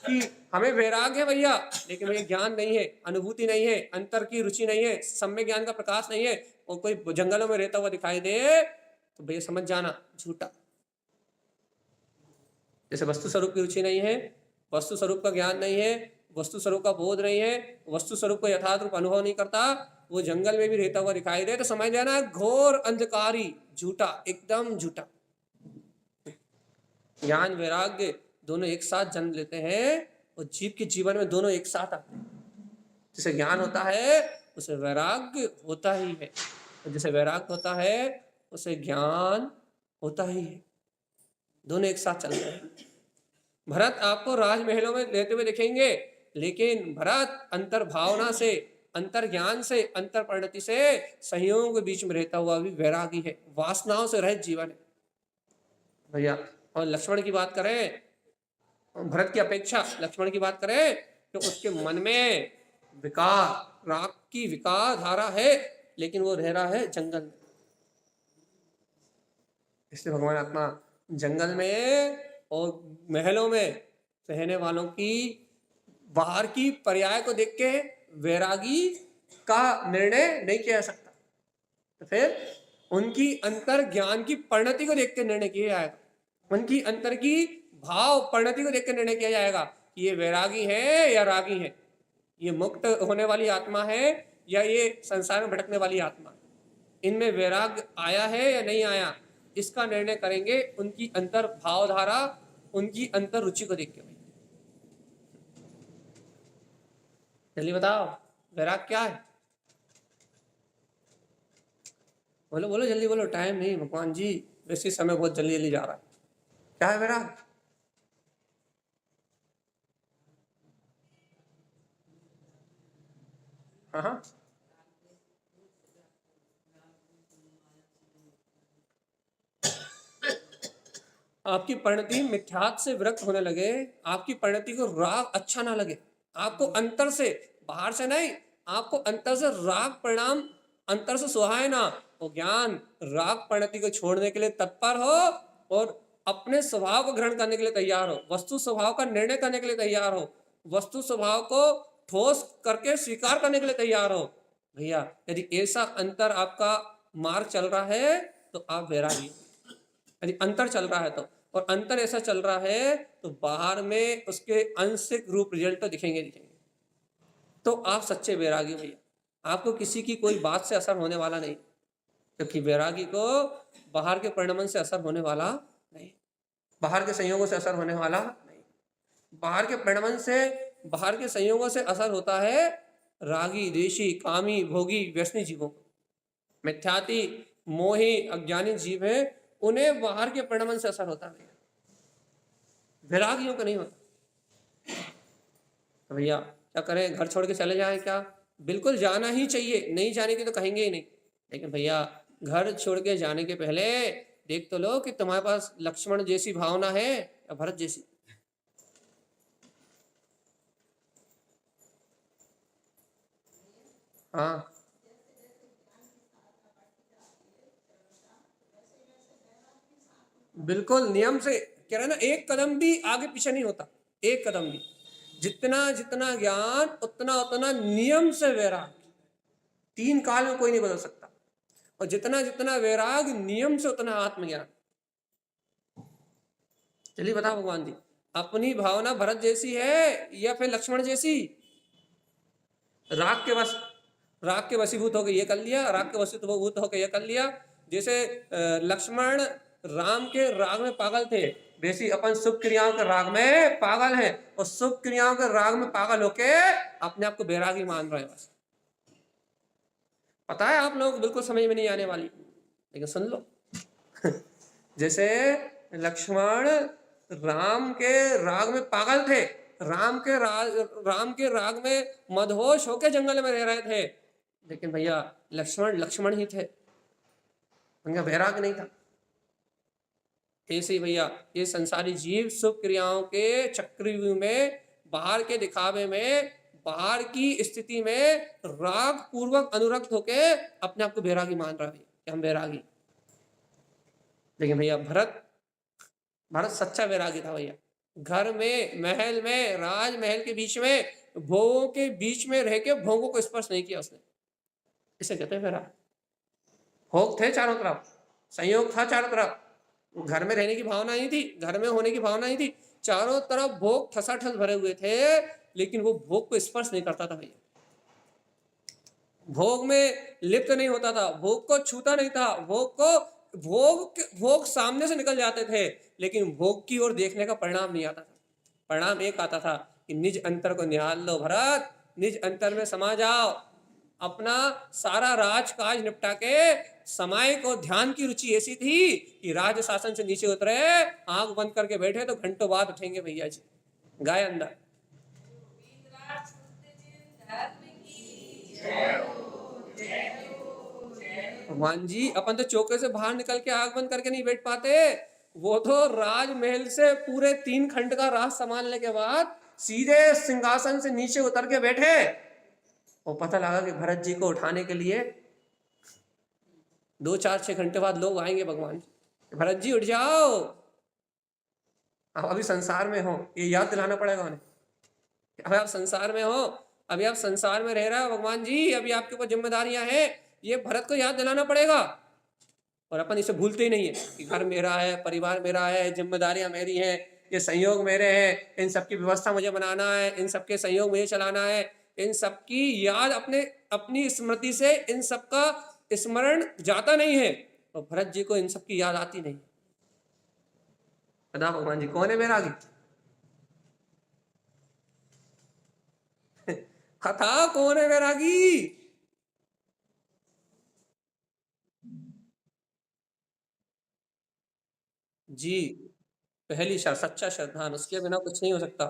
कि हमें वैराग्य है भैया, लेकिन भैया ज्ञान नहीं है, अनुभूति नहीं है, अंतर की रुचि नहीं है, सम्यक ज्ञान का प्रकाश नहीं है, और कोई जंगलों में रहता हुआ दिखाई दे तो भैया समझ जाना झूठा। जैसे वस्तु स्वरूप की रुचि नहीं है, वस्तु स्वरूप का ज्ञान नहीं है, वस्तु स्वरूप का बोध नहीं है, वस्तु स्वरूप को यथार्थ रूप अनुभव नहीं करता, वो जंगल में भी रहता हुआ दिखाई दे तो समझ जाना घोर अंधकारी, झूठा, एकदम झूठा। ज्ञान वैराग्य दोनों एक साथ जन्म लेते हैं, और जीव के जीवन में दोनों एक साथ आते हैं। जिसे ज्ञान होता है उसे वैराग्य होता ही है, और जिसे वैराग्य होता है उसे ज्ञान होता ही है। दोनों एक साथ चलते हैं। भरत आपको राजमहलों में रहते हुए दिखेंगे, लेकिन भरत अंतर भावना से, अंतर ज्ञान से, अंतर परिणति से, संयोग के बीच में रहता हुआ भी वैरागी है, वासनाओं से रहित जीवन है भैया। और लक्ष्मण की बात करें, भरत की अपेक्षा लक्ष्मण की बात करें तो उसके मन में विकार, राग की विकार धारा है, लेकिन वो रह रहा है जंगल में। इसलिए भगवान आत्मा जंगल में और महलों में रहने वालों की बाहर की पर्याय को देख के वैरागी का निर्णय नहीं किया जा सकता, तो फिर उनकी अंतर ज्ञान की परिणति को देख के निर्णय किया जाएगा, उनकी अंतर की भाव परिणति को देख के निर्णय किया जाएगा कि ये वैरागी है या रागी है, ये मुक्त होने वाली आत्मा है या ये संसार में भटकने वाली आत्मा, इनमें वैराग्य आया है या नहीं आया, इसका निर्णय करेंगे उनकी अंतर भावधारा, उनकी अंतर रुचि को देख के। जल्दी बताओ वैराग क्या है? बोलो बोलो जल्दी बोलो, टाइम नहीं भगवान जी, वैसे समय बहुत जल्दी जल्दी जा रहा है। क्या है वैराग? हाँ, आपकी परिणति मिथ्यात्व से विरक्त होने लगे, आपकी परिणति को राग अच्छा ना लगे, आपको अंतर से, बाहर से नहीं, आपको अंतर से राग परिणाम अंतर से सुहाए ना, वो ज्ञान राग परिणति को छोड़ने के लिए तत्पर हो और अपने स्वभाव को ग्रहण करने के लिए तैयार हो, वस्तु स्वभाव का निर्णय करने के लिए तैयार हो, वस्तु स्वभाव को ठोस करके स्वीकार करने के लिए तैयार हो। भैया यदि ऐसा अंतर आपका मार्ग चल रहा है तो आप वैरागी, यदि अंतर चल रहा है तो, और अंतर ऐसा चल रहा है तो बाहर में उसके आंशिक रूप रिजल्ट तो दिखेंगे, तो आप सच्चे वैरागी भैया। आपको किसी की कोई बात से असर होने वाला नहीं, क्योंकि वैरागी को बाहर के परिणमन से असर होने वाला नहीं, बाहर के संयोगों से असर होने वाला नहीं। बाहर के परिणमन से, बाहर के संयोगों से असर होता है रागी, देशी, कामी, भोगी, व्यसनी जीवों को। मिथ्याती मोही अज्ञानी जीव है, उन्हें बाहर के परिणाम से असर होता है भैया, वैरागियों का नहीं होता। तो भैया क्या करें, घर छोड़ के चले जाएं क्या? बिल्कुल जाना ही चाहिए, नहीं जाने की तो कहेंगे ही नहीं। लेकिन भैया घर छोड़ के जाने के पहले देख तो लो कि तुम्हारे पास लक्ष्मण जैसी भावना है या भरत जैसी। हाँ बिल्कुल नियम से कह रहे ना, एक कदम भी आगे पीछे नहीं होता, एक कदम भी। जितना जितना ज्ञान उतना उतना नियम से वैराग, तीन काल में कोई नहीं बदल सकता। और जितना जितना वैराग नियम से उतना आत्मज्ञान। चलिए बताओ भगवान जी, अपनी भावना भरत जैसी है या फिर लक्ष्मण जैसी? राग के वश, राग के वशीभूत होकर ये कर लिया, राग के वशीभूत होकर ये कर लिया। जैसे लक्ष्मण राम के राग में पागल थे, वैसी अपन शुभ क्रियाओं के राग में पागल हैं, और शुभ क्रियाओं के राग में पागल होके अपने आप को बैरागी मान रहे हैं। बस पता है आप लोग बिल्कुल समझ में नहीं आने वाली, लेकिन सुन लो। जैसे लक्ष्मण राम के राग में पागल थे, राम के राग में मदहोश होके जंगल में रह रहे थे, लेकिन भैया लक्ष्मण लक्ष्मण ही थे, उनका वैराग नहीं था। ऐसे ही भैया ये संसारी जीव शुभ क्रियाओं के चक्रव्यूह में, बाहर के दिखावे में, बाहर की स्थिति में राग पूर्वक अनुरक्त होके अपने आप को वैरागी मान रहा है कि हम वैरागी। लेकिन भैया भरत सच्चा वैरागी था भैया। घर में, महल में, राजमहल के बीच में, भोगों के बीच में रह के भोगों को स्पर्श नहीं किया उसने, इसे कहते हैं वैराग। भोग थे चारों तरफ, संयोग था चारों तरफ, घर में रहने की भावना नहीं थी, घर में होने की भावना नहीं थी, चारों तरफ भोग ठसाठस भरे हुए थे, लेकिन वो भोग को स्पर्श नहीं करता था भैया, भोग में लिप्त नहीं होता था, भोग को छूता नहीं था, भोग सामने से निकल जाते थे, लेकिन भोग की ओर देखने का परिणाम नहीं आता था। परिणाम एक आता था कि निज अंतर को निहाल लो भरत, निज अंतर में समा जाओ, अपना सारा राजकाज निपटा के समय को, ध्यान की रुचि ऐसी थी कि राज शासन से नीचे उतरे, आंख बंद करके बैठे तो घंटों बाद उठेंगे भैया जी, गाय अंदर। भगवान जी अपन तो चौके से बाहर निकल के आंख बंद करके नहीं बैठ पाते, वो तो राजमहल से पूरे 3 खंड का राज संभालने के बाद सीधे सिंहासन से नीचे उतर के बैठे, और पता लगा कि भरत जी को उठाने के लिए 2, 4, 6 घंटे बाद लोग आएंगे। भगवान जी, भरत जी उठ जाओ, आप अभी संसार में हो, ये याद दिलाना पड़ेगा उन्हें। अभी आप संसार में हो, अभी आप संसार में रह रहे हो भगवान जी, अभी आपके ऊपर जिम्मेदारियां हैं, ये भरत को याद दिलाना पड़ेगा। और अपन इसे भूलते ही नहीं है कि घर मेरा है, परिवार मेरा है, जिम्मेदारियां मेरी हैं, ये संयोग मेरे हैं, इन सबकी व्यवस्था मुझे बनाना है, इन सबके संयोग मुझे चलाना है, इन सबकी याद अपनी स्मृति से इन सबका स्मरण जाता नहीं है, और भरत जी को इन सबकी याद आती नहीं। बता भगवान जी कौन है वैरागी? कथा कौन है वैरागी? जी, पहली शर्त सच्चा श्रद्धान, उसके बिना कुछ नहीं हो सकता।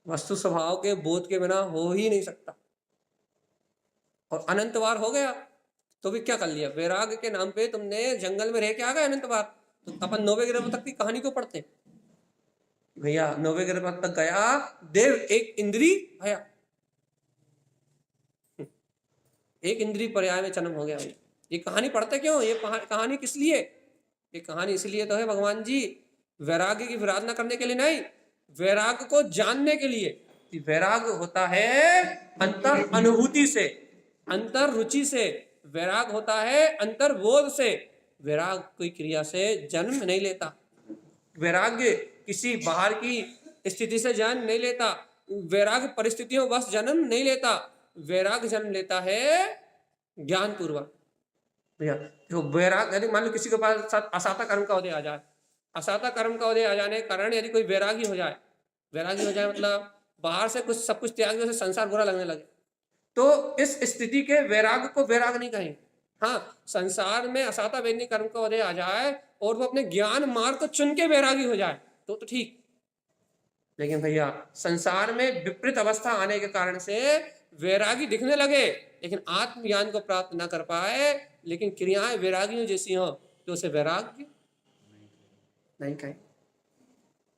वस्तु स्वभाव के बोध के बिना हो ही नहीं सकता। और अनंत बार हो गया तो भी क्या कर लिया, वैराग के नाम पे तुमने जंगल में रह के आ गए अनंत बार, तो अपन 9वें ग्रह तक की कहानी क्यों पढ़ते भैया? 9वें ग्रह तक गया देव, एक इंद्री भैया, एक इंद्री पर्याय में जन्म हो गया भैया। ये कहानी पढ़ते क्यों? ये कहानी किस लिए? ये कहानी इसलिए तो है भगवान जी, वैराग्य की विराधना करने के लिए नहीं, वैराग को जानने के लिए। वैराग होता है अंतर अनुभूति से, अंतर रुचि से, वैराग होता है अंतर बोध से। वैराग कोई क्रिया से जन्म नहीं लेता, वैराग्य किसी बाहर की स्थिति से जन्म नहीं लेता, वैराग्य परिस्थितियों बस जन्म नहीं लेता, वैराग्य जन्म लेता है ज्ञान पूर्वक। भैया जो वैराग, यदि मान लो किसी के पास असाता कर्म का उदय आ जाए, असाता कर्म का उदय आ जाने के कारण यदि कोई वैरागी हो जाए, वैरागी हो जाए मतलब बाहर से कुछ सब कुछ त्याग, जैसे संसार बुरा लगने लगे, तो इस स्थिति के वैराग को वैराग नहीं कहेंगे। हाँ, संसार में असाता वेदनी कर्म का उदय आ जाए और वो अपने ज्ञान मार्ग को चुन के वैरागी हो जाए तो ठीक। लेकिन भैया संसार में विपरीत अवस्था आने के कारण से वैरागी दिखने लगे लेकिन आत्मज्ञान को प्राप्त न कर पाए, लेकिन क्रियाएं वैरागियों जैसी हो तो उसे वैराग्य नहीं कहें।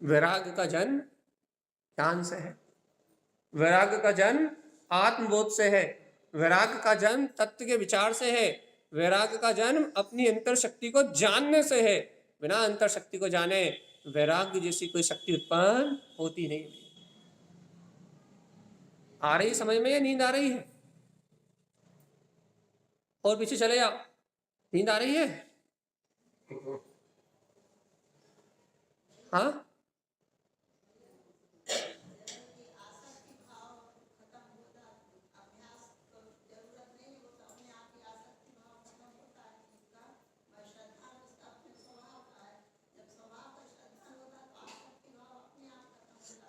वैराग्य का जन्म ज्ञान से है, वैराग्य का जन्म आत्मबोध से है, वैराग्य का जन्म तत्व के विचार से है, वैराग्य का जन्म अपनी अंतर शक्ति को जानने से है। बिना अंतर शक्ति को जाने वैराग्य जैसी कोई शक्ति उत्पन्न होती नहीं। आ रही समझ में या नींद आ रही है? और पीछे चले जाओ, नींद आ रही है? हाँ,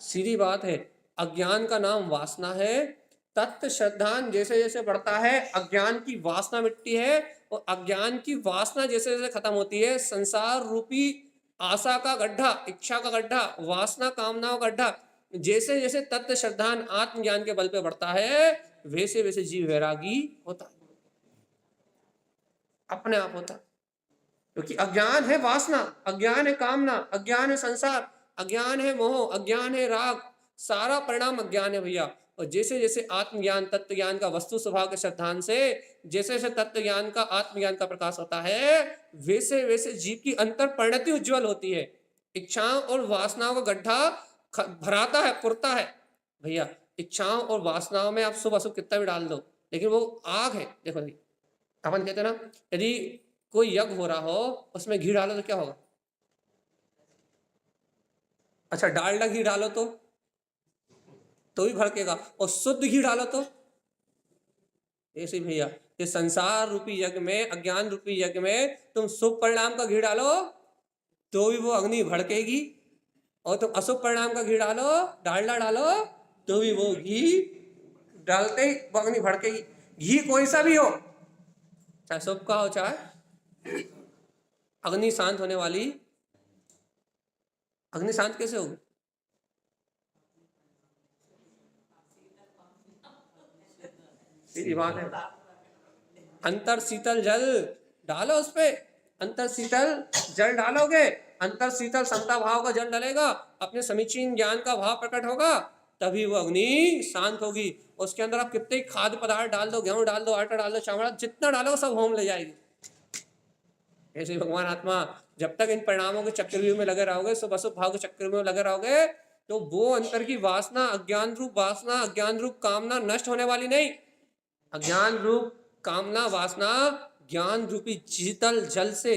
सीधी बात है। अज्ञान का नाम वासना है। तत्व श्रद्धान जैसे जैसे बढ़ता है अज्ञान की वासना मिटती है, और अज्ञान की वासना जैसे जैसे खत्म होती है संसार रूपी आशा का गड्ढा, इच्छा का गड्ढा, वासना कामनाओं का गड्ढा जैसे जैसे तत्व श्रद्धान आत्मज्ञान के बल पे बढ़ता है वैसे वैसे जीव वैरागी होता है, अपने आप होता है। क्योंकि अज्ञान है वासना, अज्ञान है कामना, अज्ञान है संसार, अज्ञान है मोह, अज्ञान है राग, सारा परिणाम अज्ञान है भैया। और जैसे जैसे आत्मज्ञान तत्व ज्ञान का वस्तु स्वभाव के श्रद्धान से जैसे जैसे तत्व ज्ञान का आत्मज्ञान का प्रकाश होता है वैसे वैसे जीव की अंतर परिणति उज्ज्वल होती है। इच्छाओं और वासनाओं का गड्ढा भराता है, पुरता है भैया। इच्छाओं और वासनाओं में आप शुभ अशुभ कितना भी डाल दो लेकिन वो आग है। देखो भाई, अपन कहते हैं ना, यदि कोई यज्ञ हो रहा हो उसमें घी डालो तो क्या होगा? अच्छा, डालडा घी डालो तो भी भड़केगा, और शुद्ध घी डालो तो ऐसे भैया। ये संसार रूपी यज्ञ में, अज्ञान रूपी यज्ञ में तुम शुभ परिणाम का घी डालो तो भी वो अग्नि भड़केगी, और तुम अशुभ परिणाम का घी डालो, डालडा डालो तो भी वो घी डालते ही वो अग्नि भड़केगी। घी कोई सा भी हो, चाहे शुभ का हो चाहे, अग्नि शांत होने वाली। अग्नि शांत कैसे होगी? सीधी बात है। अंतर शीतल जल डालो उस पे, अंतर शीतल जल डालोगे, अंतर शीतल समता भाव का जल डालेगा, अपने समीचीन ज्ञान का भाव प्रकट होगा, तभी वो अग्नि शांत होगी। उसके अंदर आप कितने खाद्य पदार्थ डाल दो, गेहूं डाल दो, आटा डाल दो, चावल, जितना डालो सब होम ले जाएगी। ऐसे ही भगवान आत्मा जब तक इन परिणामों के चक्रव्यूह में लगे रहोगे, शुभ अशुभ भाव के चक्रव्यूह में लगे रहोगे, तो वो अंतर की वासना, अज्ञान रूप वासना, अज्ञान रूप कामना नष्ट होने वाली नहीं। अज्ञान रूप कामना वासना ज्ञान रूपी शीतल जल से,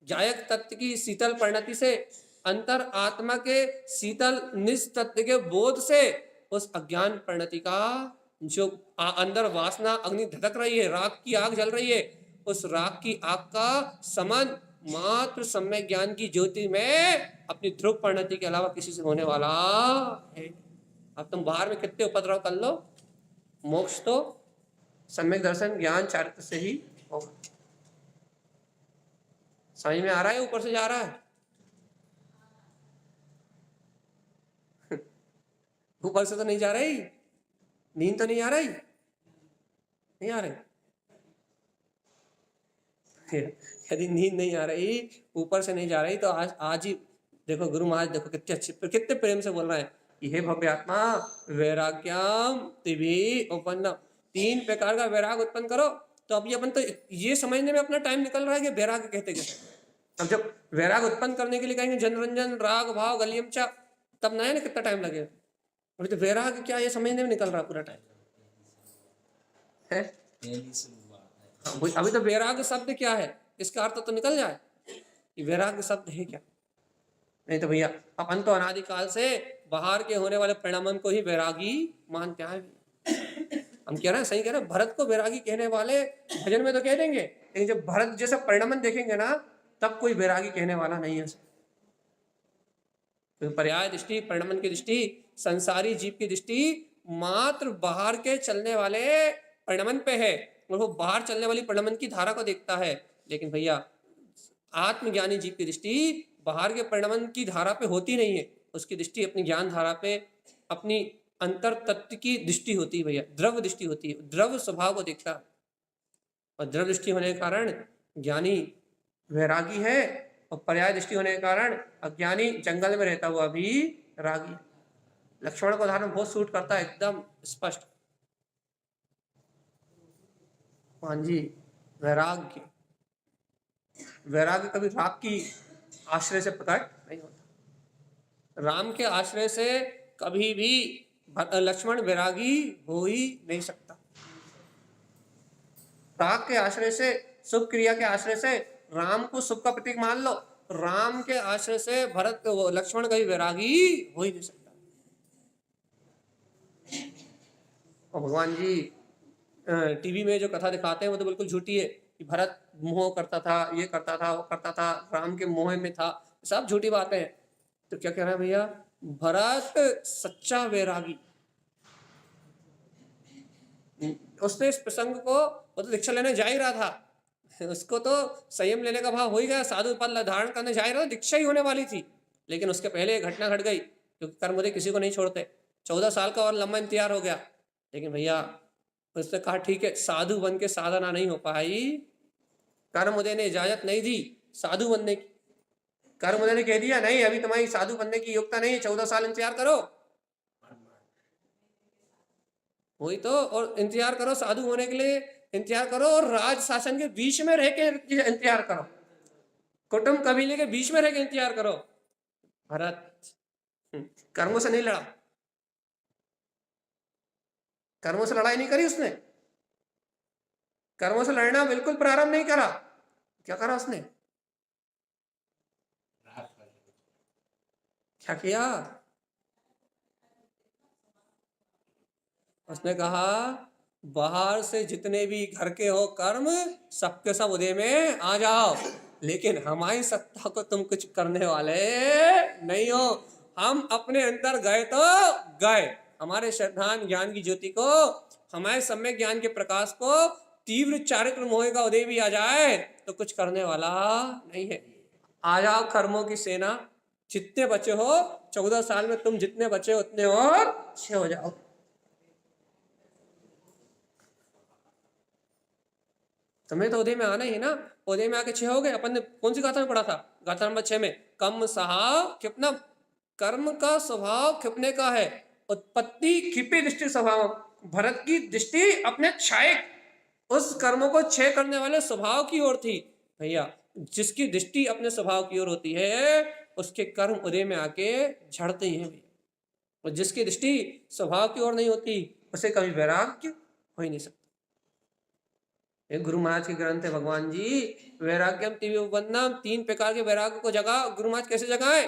जायक तत्व की शीतल परिणति से, अंतर आत्मा के शीतल निस्तत्व के बोध से उस अज्ञान परिणति का जो अंदर वासना अग्नि धधक रही है, राग की आग जल रही है, उस राग की आग का समान मात्र सम्यक ज्ञान की ज्योति में अपनी ध्रुव परिणति के अलावा किसी से होने वाला है। अब तुम बाहर में कितने उपद्रव कर लो, मोक्ष तो सम्यक दर्शन ज्ञान चारित्र से ही होगा। समझ में आ रहा है? ऊपर से जा रहा है? ऊपर से तो नहीं जा रही, नींद तो नहीं आ रही, नहीं आ रही। यदि नींद नहीं आ रही, ऊपर से नहीं जा रही, तो आज ही देखो गुरु महाराज देखो कितने अच्छे, कितने प्रेम से बोल रहे हैं कि हे भव्यात्मा वैराग्यम तिभि उपन्न, 3 प्रकार का वैराग उत्पन्न करो। तो अभी अपन तो ये समझने में अपना टाइम निकल रहा है कि वैराग कहते कैसे। अब जब वैराग उत्पन्न करने के लिए कहेंगे जनरंजन राग भाव गलियम चा, तब नया ना कितना टाइम लगेगा। अभी तो वैराग क्या ये समझने में निकल रहा पूरा टाइम है। अभी तो वैराग शब्द क्या है इसका अर्थ तो निकल जाए कि वैराग शब्द है क्या। नहीं तो भैया अपन तो अनादिकाल से बाहर के होने वाले परिणामन को ही वैरागी मानते हैं। हम कह रहे हैं, सही कह रहे हैं, भरत को वैरागी कहने वाले भजन में तो कह देंगे, लेकिन जब भरत जैसा परिणामन देखेंगे ना तब कोई वैरागी कहने वाला नहीं है। तो पर्याय दृष्टि, परिणामन की दृष्टि, संसारी जीव की दृष्टि मात्र बाहर के चलने वाले परिणमन पे है और वो बाहर चलने वाली परिणमन की धारा को देखता है। लेकिन भैया आत्मज्ञानी जीव की दृष्टि बाहर के परिणमन की धारा पे होती नहीं है, उसकी दृष्टि अपनी ज्ञान धारा पे, अपनी अंतर तत्व की दृष्टि होती है भैया, द्रव दृष्टि होती है, द्रव स्वभाव को देखता है। और द्रव दृष्टि होने के कारण ज्ञानी वैरागी है और पर्याय दृष्टि होने के कारण अज्ञानी जंगल में रहता हुआ भी रागी है। लक्ष्मण को उदाहरण बहुत सूट करता है, एकदम स्पष्ट। हाँ जी, वैराग्य, वैराग्य कभी राग की आश्रय से प्रकट नहीं होता। राम के आश्रय से कभी भी लक्ष्मण वैरागी हो ही नहीं सकता। राग के आश्रय से, शुभ क्रिया के आश्रय से राम को शुभ का प्रतीक मान लो, राम के आश्रय से भरत लक्ष्मण कभी वैरागी हो ही नहीं सकता। और भगवान जी टीवी में जो कथा दिखाते हैं वो तो बिल्कुल झूठी है कि भरत मोह करता था, ये करता था, वो करता था, राम के मोह में था, सब झूठी बातें हैं। तो क्या कह रहा है भैया, भरत सच्चा वैरागी, उसने इस प्रसंग को, वो तो दीक्षा लेने जा ही रहा था, उसको तो संयम लेने का भाव हो ही गया, साधु पद धारण करने जा ही रहा था, दीक्षा ही होने वाली थी। लेकिन उसके पहले घटना घट गई, क्योंकि कर्मोदय किसी को नहीं छोड़ते। 14 साल का और लंबा इंतजार हो गया। लेकिन भैया उसने कहा ठीक है, साधु बन के साधना नहीं हो पाई, कर्मोदय ने इजाजत नहीं दी साधु बनने की। कर्मोदय ने कह दिया नहीं, अभी तुम्हारी साधु बनने की योग्यता नहीं है, 14 साल इंतजार करो। वही तो, और इंतजार करो साधु होने के लिए, इंतजार करो, और राज शासन के बीच में रह के इंतजार करो, कुटुंब कबीले के बीच में रह के इंतजार करो। भरत कर्मों से नहीं लड़ा, कर्मों से लड़ाई नहीं करी उसने, कर्मों से लड़ना बिल्कुल प्रारंभ नहीं करा। क्या करा उसने, क्या किया, उसने कहा बाहर से जितने भी घर के हो कर्म, सबके सब उदय में आ जाओ, लेकिन हमारी सत्ता को तुम कुछ करने वाले नहीं हो। हम अपने अंदर गए तो गए, हमारे श्रद्धान ज्ञान की ज्योति को, हमारे सम्यक ज्ञान के प्रकाश को, तीव्र चारित्र मोह का उदय भी आ जाए तो कुछ करने वाला नहीं है। आ जाओ कर्मों की सेना, जितने बचे हो 14 साल में, तुम जितने बचे हो उतने और अच्छे हो जाओ। तुम्हें तो उदय में आना ही है ना, उदय में आके 6 हो गए। अपन ने कौन सी गाथा में पढ़ा था, गाथा नंबर 6 में, कम सहा क्षिपनम, कर्म का स्वभाव क्षिपने का है, उत्पत्ति क्षिपी दृष्टि स्वभाव। भरत की दृष्टि अपने क्षय, उस कर्मों को क्षय करने वाले स्वभाव की ओर थी। भैया जिसकी दृष्टि अपने स्वभाव की ओर होती है, उसके कर्म उदय में आके झड़ते ही हैं भैया। और जिसकी दृष्टि स्वभाव की ओर नहीं होती, उसे कभी वैराग्य हो ही नहीं सकता। एक गुरु महाराज के ग्रंथ है, भगवान जी वैराग्यम तीव्रबंधनम, 3 प्रकार के वैराग्य को जगा। गुरु महाराज कैसे जगाए,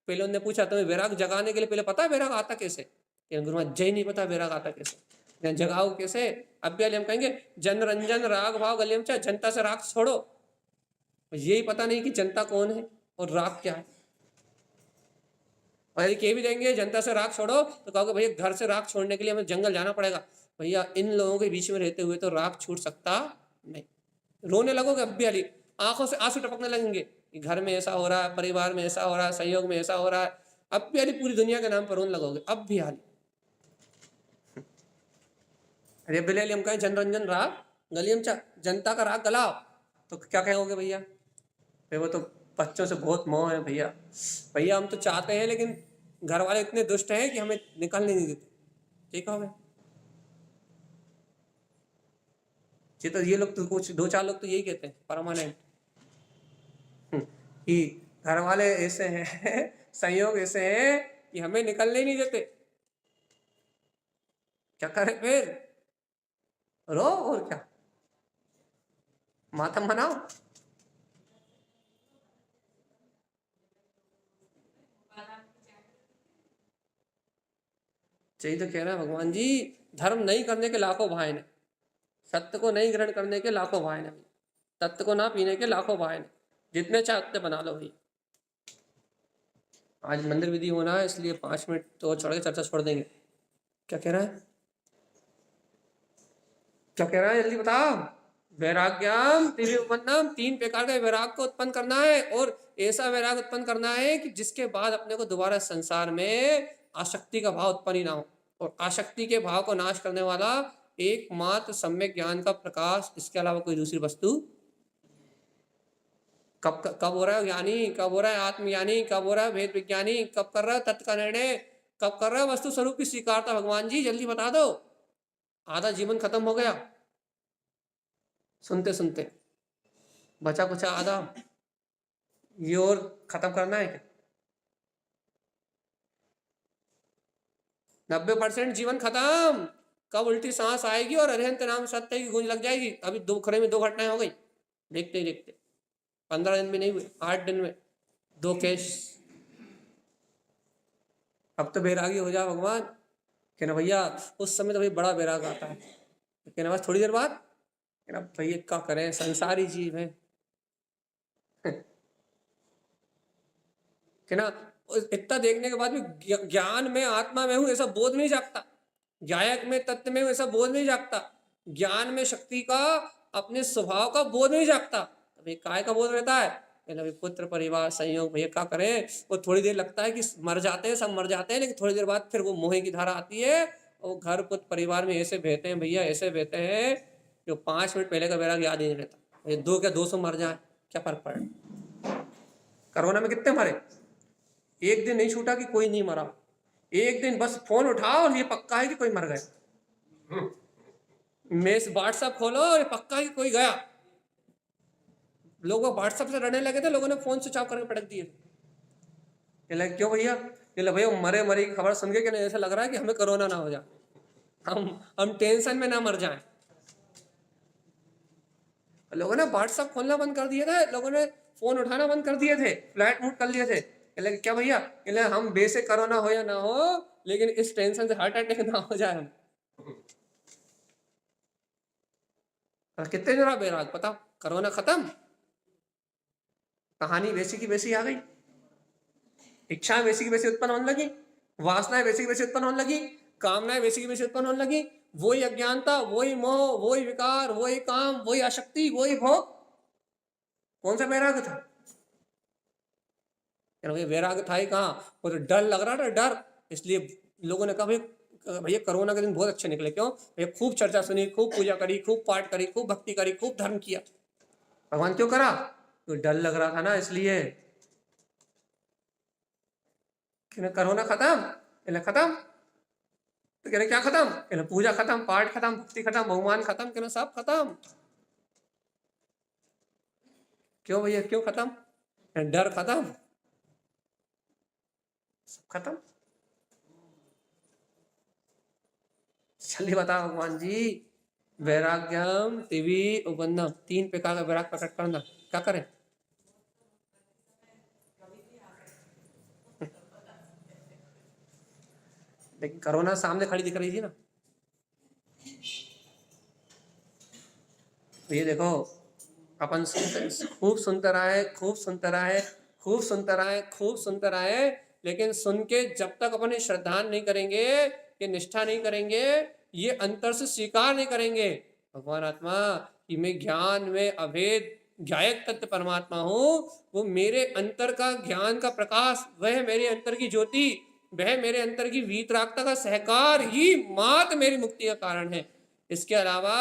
पहले उन्होंने पूछा तुम्हें वैराग जगाने के लिए पहले पता है वैराग आता कैसे, गुरु महाराज जय नहीं पता वैराग आता कैसे, जगाओ कैसे। अब भी हम कहेंगे जन रंजन राग भाव गलियम, जनता से राग छोड़ो, यही पता नहीं कि जनता कौन है और राग क्या है। और यदि कह भी देंगे जनता से राग छोड़ो, तो कहोगे भैया घर से राग छोड़ने के लिए हमें जंगल जाना पड़ेगा। भैया इन लोगों के बीच में रहते हुए तो राग छूट सकता नहीं। रोने लगोगे अब भी हाली, आंखों से आंसू टपकने लगेंगे कि घर में ऐसा हो रहा है, परिवार में ऐसा हो रहा है, संयोग में ऐसा हो रहा है, अब भी हाली पूरी दुनिया के नाम पर रोने लगोगे, अब भी हाली। अरे बिले हम कहें जनरंजन राग गलियम चा, जनता का राग गलाओ, तो क्या कहोगे भैया, वो तो बच्चों से बहुत मोह है भैया। भैया हम तो चाहते हैं, लेकिन घर वाले इतने दुष्ट हैं कि हमें निकलने नहीं देते। ठीक हो गए ये तो, ये लोग तो कुछ 2-4 लोग तो यही कहते हैं परमानेंट, कि घर वाले ऐसे हैं, संयोग ऐसे हैं कि हमें निकलने ही नहीं देते। क्या करें फिर, रो और क्या, मातम मनाओ। यही तो कह रहे हैं भगवान जी, धर्म नहीं करने के लाखों बहाने, सत्य को नहीं ग्रहण करने के लाखों बहाने, तत्व को ना पीने के लाखों बहाने, जितने चाहते बना लो भाई। आज मंदिर विधि होना है, इसलिए 5 मिनट तो छोड़ के चर्चा छोड़ देंगे। क्या कह रहा है, क्या कह रहा है, जल्दी बताओ। वैराग्यम त्रिविध उपन्नम, 3 प्रकार के वैराग को उत्पन्न करना है, और ऐसा वैराग उत्पन्न करना है कि जिसके बाद अपने को दोबारा संसार में आसक्ति का भाव उत्पन्न ही ना हो, और आसक्ति के भाव को नाश करने वाला एकमात्र सम्यक ज्ञान का प्रकाश, इसके अलावा कोई दूसरी वस्तु। कब कब हो रहा है ज्ञानी, कब हो रहा है आत्मज्ञानी, कब हो रहा है भेद विज्ञानी, कब कर रहा है तत्व का निर्णय, कब कर रहा है वस्तु स्वरूप की स्वीकारता। भगवान जी जल्दी बता दो, आधा जीवन खत्म हो गया सुनते सुनते, बचा कुछ आधा, ये और खत्म करना है क्या? 90% जीवन खत्म, कब उल्टी सांस आएगी और अरिहंत नाम सत्य की गूंज लग जाएगी। अभी 2 खरे में 2 घटनाएं हो गई, देखते ही देखते, 15 दिन भी नहीं हुए, 8 दिन में 2 केस। अब तो बैरागी हो जा भगवान। कहना भैया उस समय तो भाई बड़ा बैराग आता है, कहना बस थोड़ी देर बाद, कहना भैया क्या करें, संसारी जीव है। कहना इतना देखने के बाद भी ज्ञान में आत्मा में हूं ऐसा बोध नहीं जागता, गायक में तत्व में हूं ऐसा बोध नहीं जागता, ज्ञान में शक्ति का अपने स्वभाव का बोध नहीं जागता, तो भाई काय का बोध रहता है। भाई पुत्र परिवार संयोग, भैया क्या करें, वो थोड़ी देर लगता है कि मर जाते हैं, सब मर जाते हैं, लेकिन थोड़ी देर बाद फिर वो मोह की धारा आती है, और घर पुत्र परिवार में ऐसे बहते हैं भैया, ऐसे बहते हैं जो 5 मिनट पहले का वैराग याद ही नहीं रहता। ये 2 क्या 200 मर जाए क्या फर्क पड़े। कोरोना में कितने मरे, एक दिन नहीं छूटा कि कोई नहीं मरा, एक दिन बस फोन उठाओ और ये पक्का है कि कोई मर गया, मेस व्हाट्सएप खोलो और ये पक्का है कि कोई गया। लोग व्हाट्सएप से डरने लगे थे, लोगों ने फोन स्विच ऑफ करके पटक दिए। क्यों भैया, भैया मरे मरे की खबर सुन के क्या ऐसा लग रहा है कि हमें कोरोना ना हो जाए, हम टेंशन में ना मर जाएं। लोगों ने व्हाट्सएप खोलना बंद कर दिए थे, लोगों ने फोन उठाना बंद कर दिए थे, फ्लाइट मोड कर लिए थे। क्या भैया, हम बेसिक कोरोना हो या ना हो, लेकिन इस टेंशन से हार्ट अटैक ना हो जाए हम। कितने जरा बैराग बताओ, कोरोना खत्म, कहानी वैसी की वैसी आ गई, इच्छाएं वैसी की वैसी उत्पन्न होने लगी, वासनाएं वैसी की वैसी उत्पन्न होने लगी, कामनाएं वैसी की वैसी उत्पन्न होने लगी, वही अज्ञानता, वही मोह, वही विकार, वही काम, वही आसक्ति, वही भोग। कौन सा वैराग था? वैराग था ही कहाँ, वो तो डर लग रहा था, डर। इसलिए लोगों ने कहा भैया कोरोना के दिन बहुत अच्छे निकले। क्यों भैया, खूब चर्चा सुनी, खूब पूजा करी, खूब पाठ करी, खूब भक्ति करी, खूब धर्म किया। भगवान क्यों करा? तो डर लग रहा था ना, इसलिए। कोरोना खत्म, खत्म तो कहने क्या खत्म, पूजा खत्म, पाठ खत्म, भक्ति खत्म, बहुमान खत्म, कहना सब खत्म। क्यों भैया, क्यों खत्म? डर खत्म, सब खत्म। चलिए बताओ भगवान जी, वैराग्यम तिवी उपन्नम, 3 प्रकार का वैराग प्रकट करना, क्या करें? लेकिन कोरोना सामने खड़ी दिख रही थी ना। तो ये देखो, अपन खूब सुनते रहे, खूब सुनते रहे, खूब सुनते रहे, खूब सुनते रहे, लेकिन सुन के जब तक अपने श्रद्धा नहीं करेंगे, ये निष्ठा नहीं करेंगे, ये अंतर से स्वीकार नहीं करेंगे भगवान आत्मा कि मैं ज्ञान में अभेद ज्ञायक तत्व परमात्मा हूँ, वो मेरे अंतर का ज्ञान का प्रकाश, वह मेरे अंतर की ज्योति, वह मेरे अंतर की वीतरागता का सहकार ही मात्र मेरी मुक्ति का कारण है। इसके अलावा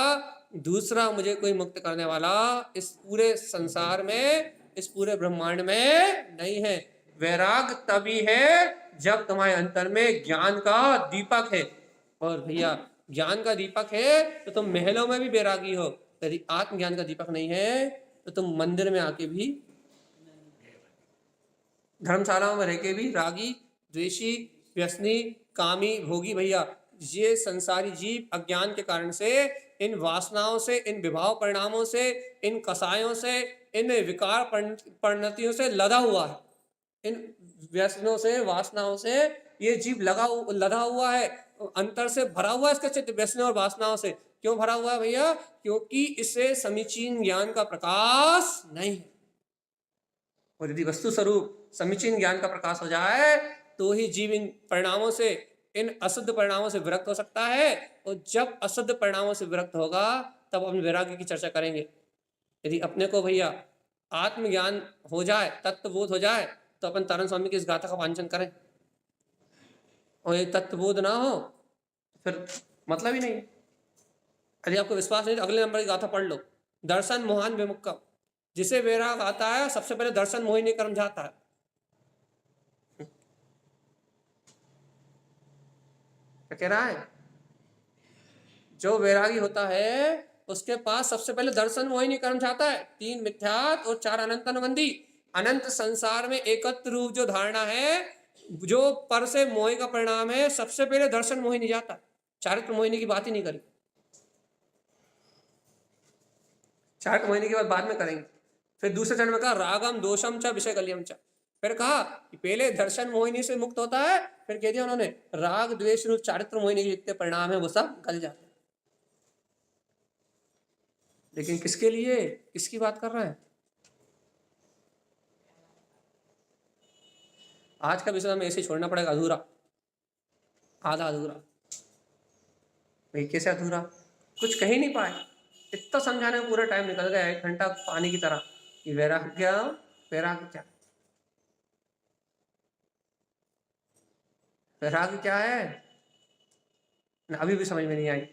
दूसरा मुझे कोई मुक्त करने वाला इस पूरे संसार में, इस पूरे ब्रह्मांड में नहीं है। वैराग तभी है जब तुम्हारे अंतर में ज्ञान का दीपक है। और भैया ज्ञान का दीपक है तो तुम महलों में भी बैरागी हो, यदि आत्मज्ञान का दीपक नहीं है तो तुम मंदिर में आके भी, धर्मशालाओं में रह के भी रागी, द्वेषी, व्यसनी, कामी, भोगी। भैया ये संसारी जीव अज्ञान के कारण से, इन वासनाओं से, इन विभाव परिणामों से, इन कसायों से, इन विकार परिणतियों से लदा हुआ है। इन व्यसनों से, वासनाओं से ये जीव लदा हुआ है, अंतर से भरा हुआ है इसका चित्त व्यसनों और वासनाओं से। क्यों भरा हुआ है भैया? क्योंकि इसे समीचीन ज्ञान का प्रकाश नहीं है। और यदि वस्तु स्वरूप समीचीन ज्ञान का प्रकाश हो जाए तो ही जीव इन परिणामों से, इन अशुद्ध परिणामों से विरक्त हो सकता है, और जब अशुद्ध परिणामों से विरक्त होगा तब हम वैराग्य की चर्चा करेंगे। यदि अपने को भैया आत्मज्ञान हो जाए, तत्वबोध हो जाए, तो अपन तारण स्वामी की इस गाथा का वांचन करें, और ये तत्वबोध ना हो फिर मतलब ही नहीं। यदि आपको विश्वास नहीं तो अगले नंबर की गाथा पढ़ लो, दर्शन मोहन विमुक्तम। जिसे वैराग आता है सबसे पहले दर्शन मोहिनी कर्म जाता है। क्या कह रहा है? जो वैरागी होता है उसके पास सबसे पहले दर्शन मोहिनी कर्म जाता है। 3 मिथ्यात्व और 4 अनंत अनुबंधी। अनंत संसार में एकत्र रूप जो धारणा है, जो पर से मोह का परिणाम है, सबसे पहले दर्शन मोहिनी जाता है। चारित्र मोहिनी की बात ही नहीं करी, चारित्र मोहिनी की बात बाद में करेंगे। फिर दूसरे चरण में कहा रागम दोषम च विषय कलियम च। फिर कहा कि पहले दर्शन मोहिनी से मुक्त होता है, फिर कह दिया उन्होंने राग द्वेष रूप चारित्र मोहिनी के जितने परिणाम है वो सब गल जाते हैं। लेकिन किसके लिए, किसकी बात कर रहा है? आज का विषय हमें ऐसे छोड़ना पड़ेगा अधूरा, आधा अधूरा। भाई कैसे अधूरा? कुछ कह ही नहीं पाए, इतना समझाने में पूरा टाइम निकल गया, 1 घंटा पानी की तरह। कि वैराग्य, वैराग्य क्या, वैराग्य क्या है, अभी भी समझ में नहीं आई।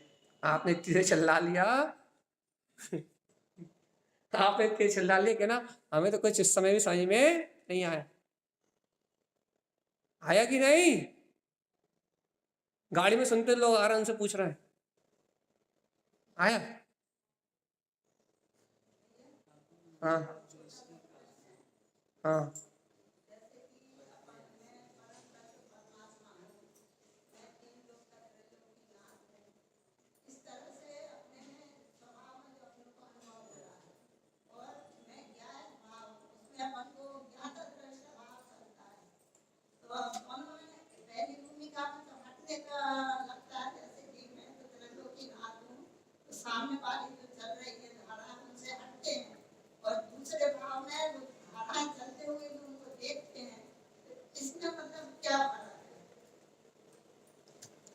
आपने इतने चिल्ला लिया आपने इतने चिल्ला लिया कि ना हमें तो कुछ इस समय भी समझ में नहीं आया। आया कि नहीं? गाड़ी में सुनते लोग आ रहे हैं, उनसे पूछ रहे हैं आया? हाँ हाँ सामने वाली जो चल रही है धारा उनसे हटते हैं, और दूसरे भाव में वो धारा चलते हुए भी उनको देखते हैं। इसमें मतलब क्या फर्क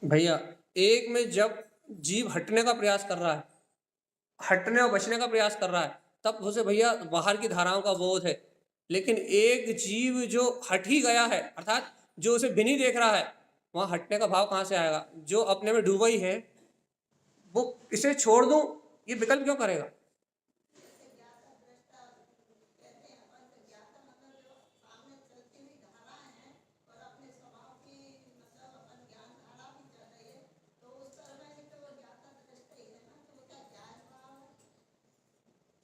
है भैया? एक में जब जीव हटने का प्रयास कर रहा है, हटने और बचने का प्रयास कर रहा है, तब उसे भैया बाहर की धाराओं का बोध है। लेकिन एक जीव जो हट ही गया है, अर्थात जो उसे बिनी देख रहा है, वहां हटने का भाव कहां से आएगा? जो अपने में डूबा ही है वो इसे छोड़ दूं ये विकल्प क्यों करेगा?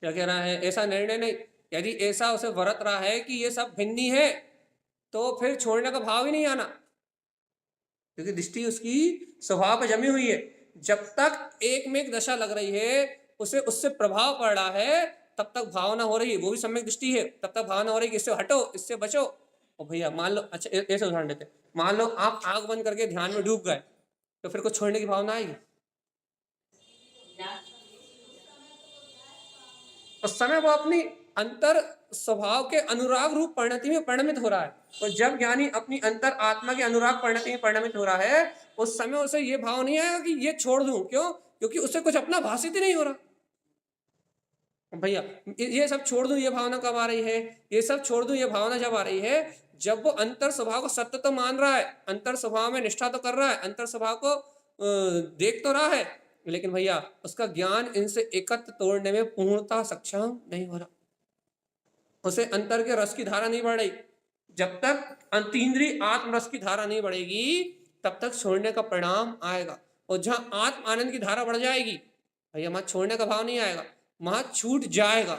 क्या कह रहा है? ऐसा निर्णय नहीं, यदि ऐसा उसे वरत रहा है कि ये सब भिन्नी है, तो फिर छोड़ने का भाव ही नहीं आना, क्योंकि दृष्टि उसकी स्वभाव पर जमी हुई है। जब तक एक में एक दशा लग रही है, उसे उससे प्रभाव पड़ रहा है, तब तक भावना हो रही है, वो भी सम्यक दृष्टि है, तब तक भावना हो रही है कि इससे हटो, इससे बचो। और भैया मान लो, अच्छा ऐसे उदाहरण देते, मान लो आप आंख बंद करके ध्यान में डूब गए, तो फिर कुछ छोड़ने की भावना आएगी? उस समय वो अपनी अंतर स्वभाव के अनुराग रूप परिणति में परिणमित हो रहा है। और जब ज्ञानी अपनी अंतर आत्मा के अनुराग परिणति में परिणमित हो रहा है, उस समय उसे ये भाव नहीं आएगा कि ये छोड़ दूं। क्यों? क्योंकि उससे कुछ अपना भाषित ही नहीं हो रहा। भैया ये सब छोड़ दूं ये भावना कब आ रही है? ये सब छोड़ दूं ये भावना जब आ रही है, जब वो अंतर स्वभाव को सत्य तो मान रहा है, अंतर स्वभाव में निष्ठा तो कर रहा है, अंतर स्वभाव को देख तो रहा है, लेकिन भैया उसका ज्ञान इनसे एकत्र तोड़ने में पूर्णतः सक्षम नहीं हो रहा। उसे अंतर के रस की धारा नहीं बढ़ रही। जब तक अंतीन्द्रिय आत्मरस की धारा नहीं बढ़ेगी, तब तक छोड़ने का परिणाम आएगा। और जहां आत्म आनंद की धारा बढ़ जाएगी, भैया वहां छोड़ने का भाव नहीं आएगा, वहां छूट जाएगा।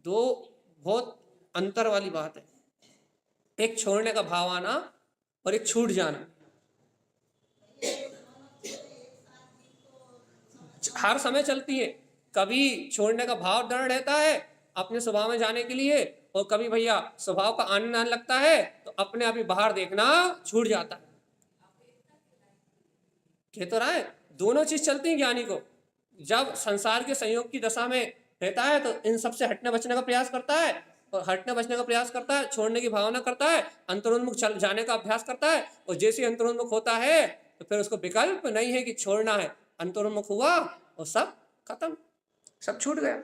दो बहुत अंतर वाली बात है, एक छोड़ने का भाव आना और एक छूट जाना। हर समय चलती है, कभी छोड़ने का भाव दृढ़ रहता है अपने स्वभाव में जाने के लिए, और कभी भैया स्वभाव का आनंद आने लगता है तो अपने आप ही बाहर देखना छूट जाता है। कह तो रहा है दोनों चीज चलती है ज्ञानी को। जब संसार के संयोग की दशा में रहता है तो इन सबसे हटने बचने का प्रयास करता है, और हटने बचने का प्रयास करता है, छोड़ने की भावना करता है, अंतरोन्मुख जाने का अभ्यास करता है। और जैसे अंतरोन्मुख होता है तो फिर उसको विकल्प नहीं है कि छोड़ना है, अंतर्मुख हुआ और सब खत्म, सब छूट गया,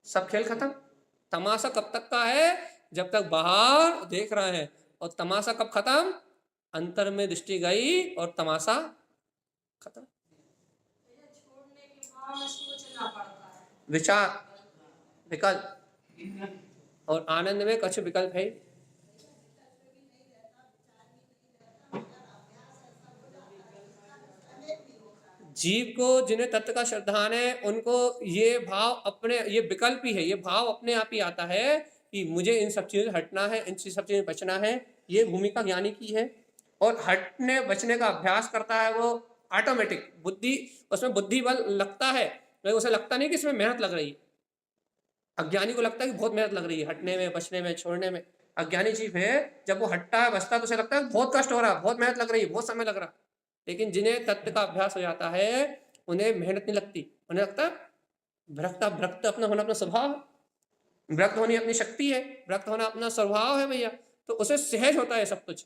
सब खेल खत्म। तमाशा कब तक का है? जब तक बाहर देख रहे हैं। और तमाशा कब खत्म? अंतर में दृष्टि गई और तमाशा खत्म। छोड़ने के बाद सोचना पड़ता है, विचार, विकल्प, और आनंद में कुछ विकल्प है। जीव को जिन्हें तत्व का श्रद्धान है उनको ये भाव अपने, ये विकल्प ही है, ये भाव अपने आप ही आता है कि मुझे इन सब चीजों से हटना है, इन सब चीजों से बचना है। ये भूमिका ज्ञानी की है। और हटने बचने का अभ्यास करता है वो ऑटोमेटिक, बुद्धि उसमें बुद्धि बल लगता है, लेकिन उसे लगता नहीं कि इसमें मेहनत लग रही है। अज्ञानी को लगता है कि बहुत मेहनत लग रही है हटने में, बचने में, छोड़ने में। अज्ञानी जीव है जब वो हटता है, बचता है, तो उसे लगता है बहुत कष्ट हो रहा है, बहुत मेहनत लग रही है, बहुत समय लग रहा है। लेकिन जिन्हें तत्व का अभ्यास हो जाता है उन्हें मेहनत नहीं लगती, उन्हें लगता है विरक्त अपना होना अपना स्वभाव है, विरक्त होनी अपनी शक्ति है, विरक्त होना अपना स्वभाव है भैया। तो उसे सहज होता है सब कुछ।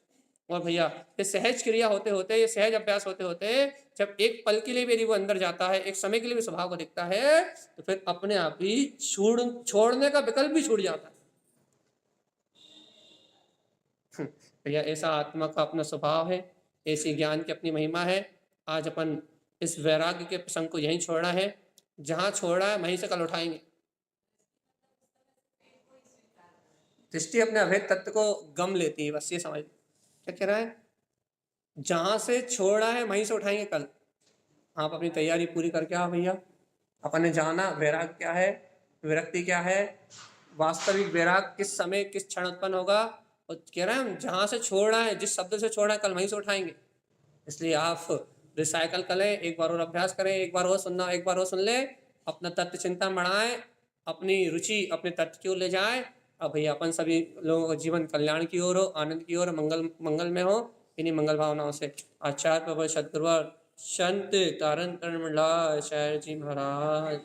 और भैया ये सहज क्रिया होते होते, ये सहज अभ्यास होते होते, जब एक पल के लिए भी यदि वो अंदर जाता है, एक समय के लिए भी स्वभाव को दिखता है, तो फिर अपने आप ही छोड़ने का विकल्प भी छूट जाता है। भैया ऐसा आत्मा का अपना स्वभाव है, ऐसी ज्ञान की अपनी महिमा है। आज अपन इस वैराग्य के प्रसंग को यहीं छोड़ना है, जहां छोड़ा है वहीं से कल उठाएंगे। दृष्टि अपने अभेद तत्व को गम लेती है, बस ये समझ। क्या कह रहा है? जहां से छोड़ा है वहीं से उठाएंगे कल। आप अपनी तैयारी पूरी करके आओ भैया। अपन ने जाना वैराग क्या है, विरक्ति क्या है, वास्तविक वैराग किस समय किस क्षण उत्पन्न होगा। और कह रहे हैं जहां से छोड़ना है, जिस शब्द से छोड़ना है, कल वहीं से उठाएंगे। इसलिए आप रिसाइकल करें, एक बार और अभ्यास करें, एक बार और सुनना, एक बार और सुन ले, अपना तत्व चिंतन बढ़ाएं, अपनी रुचि अपने तत्व की ओर ले जाएं। अब भैया अपन सभी लोगों का जीवन कल्याण की ओर हो, आनंद की ओर, मंगल में हो। इन्हीं मंगल भावनाओं से आचार्य प्रभु सदगुरुवर संत तारण तरण मंडलाचार्य जी महाराज।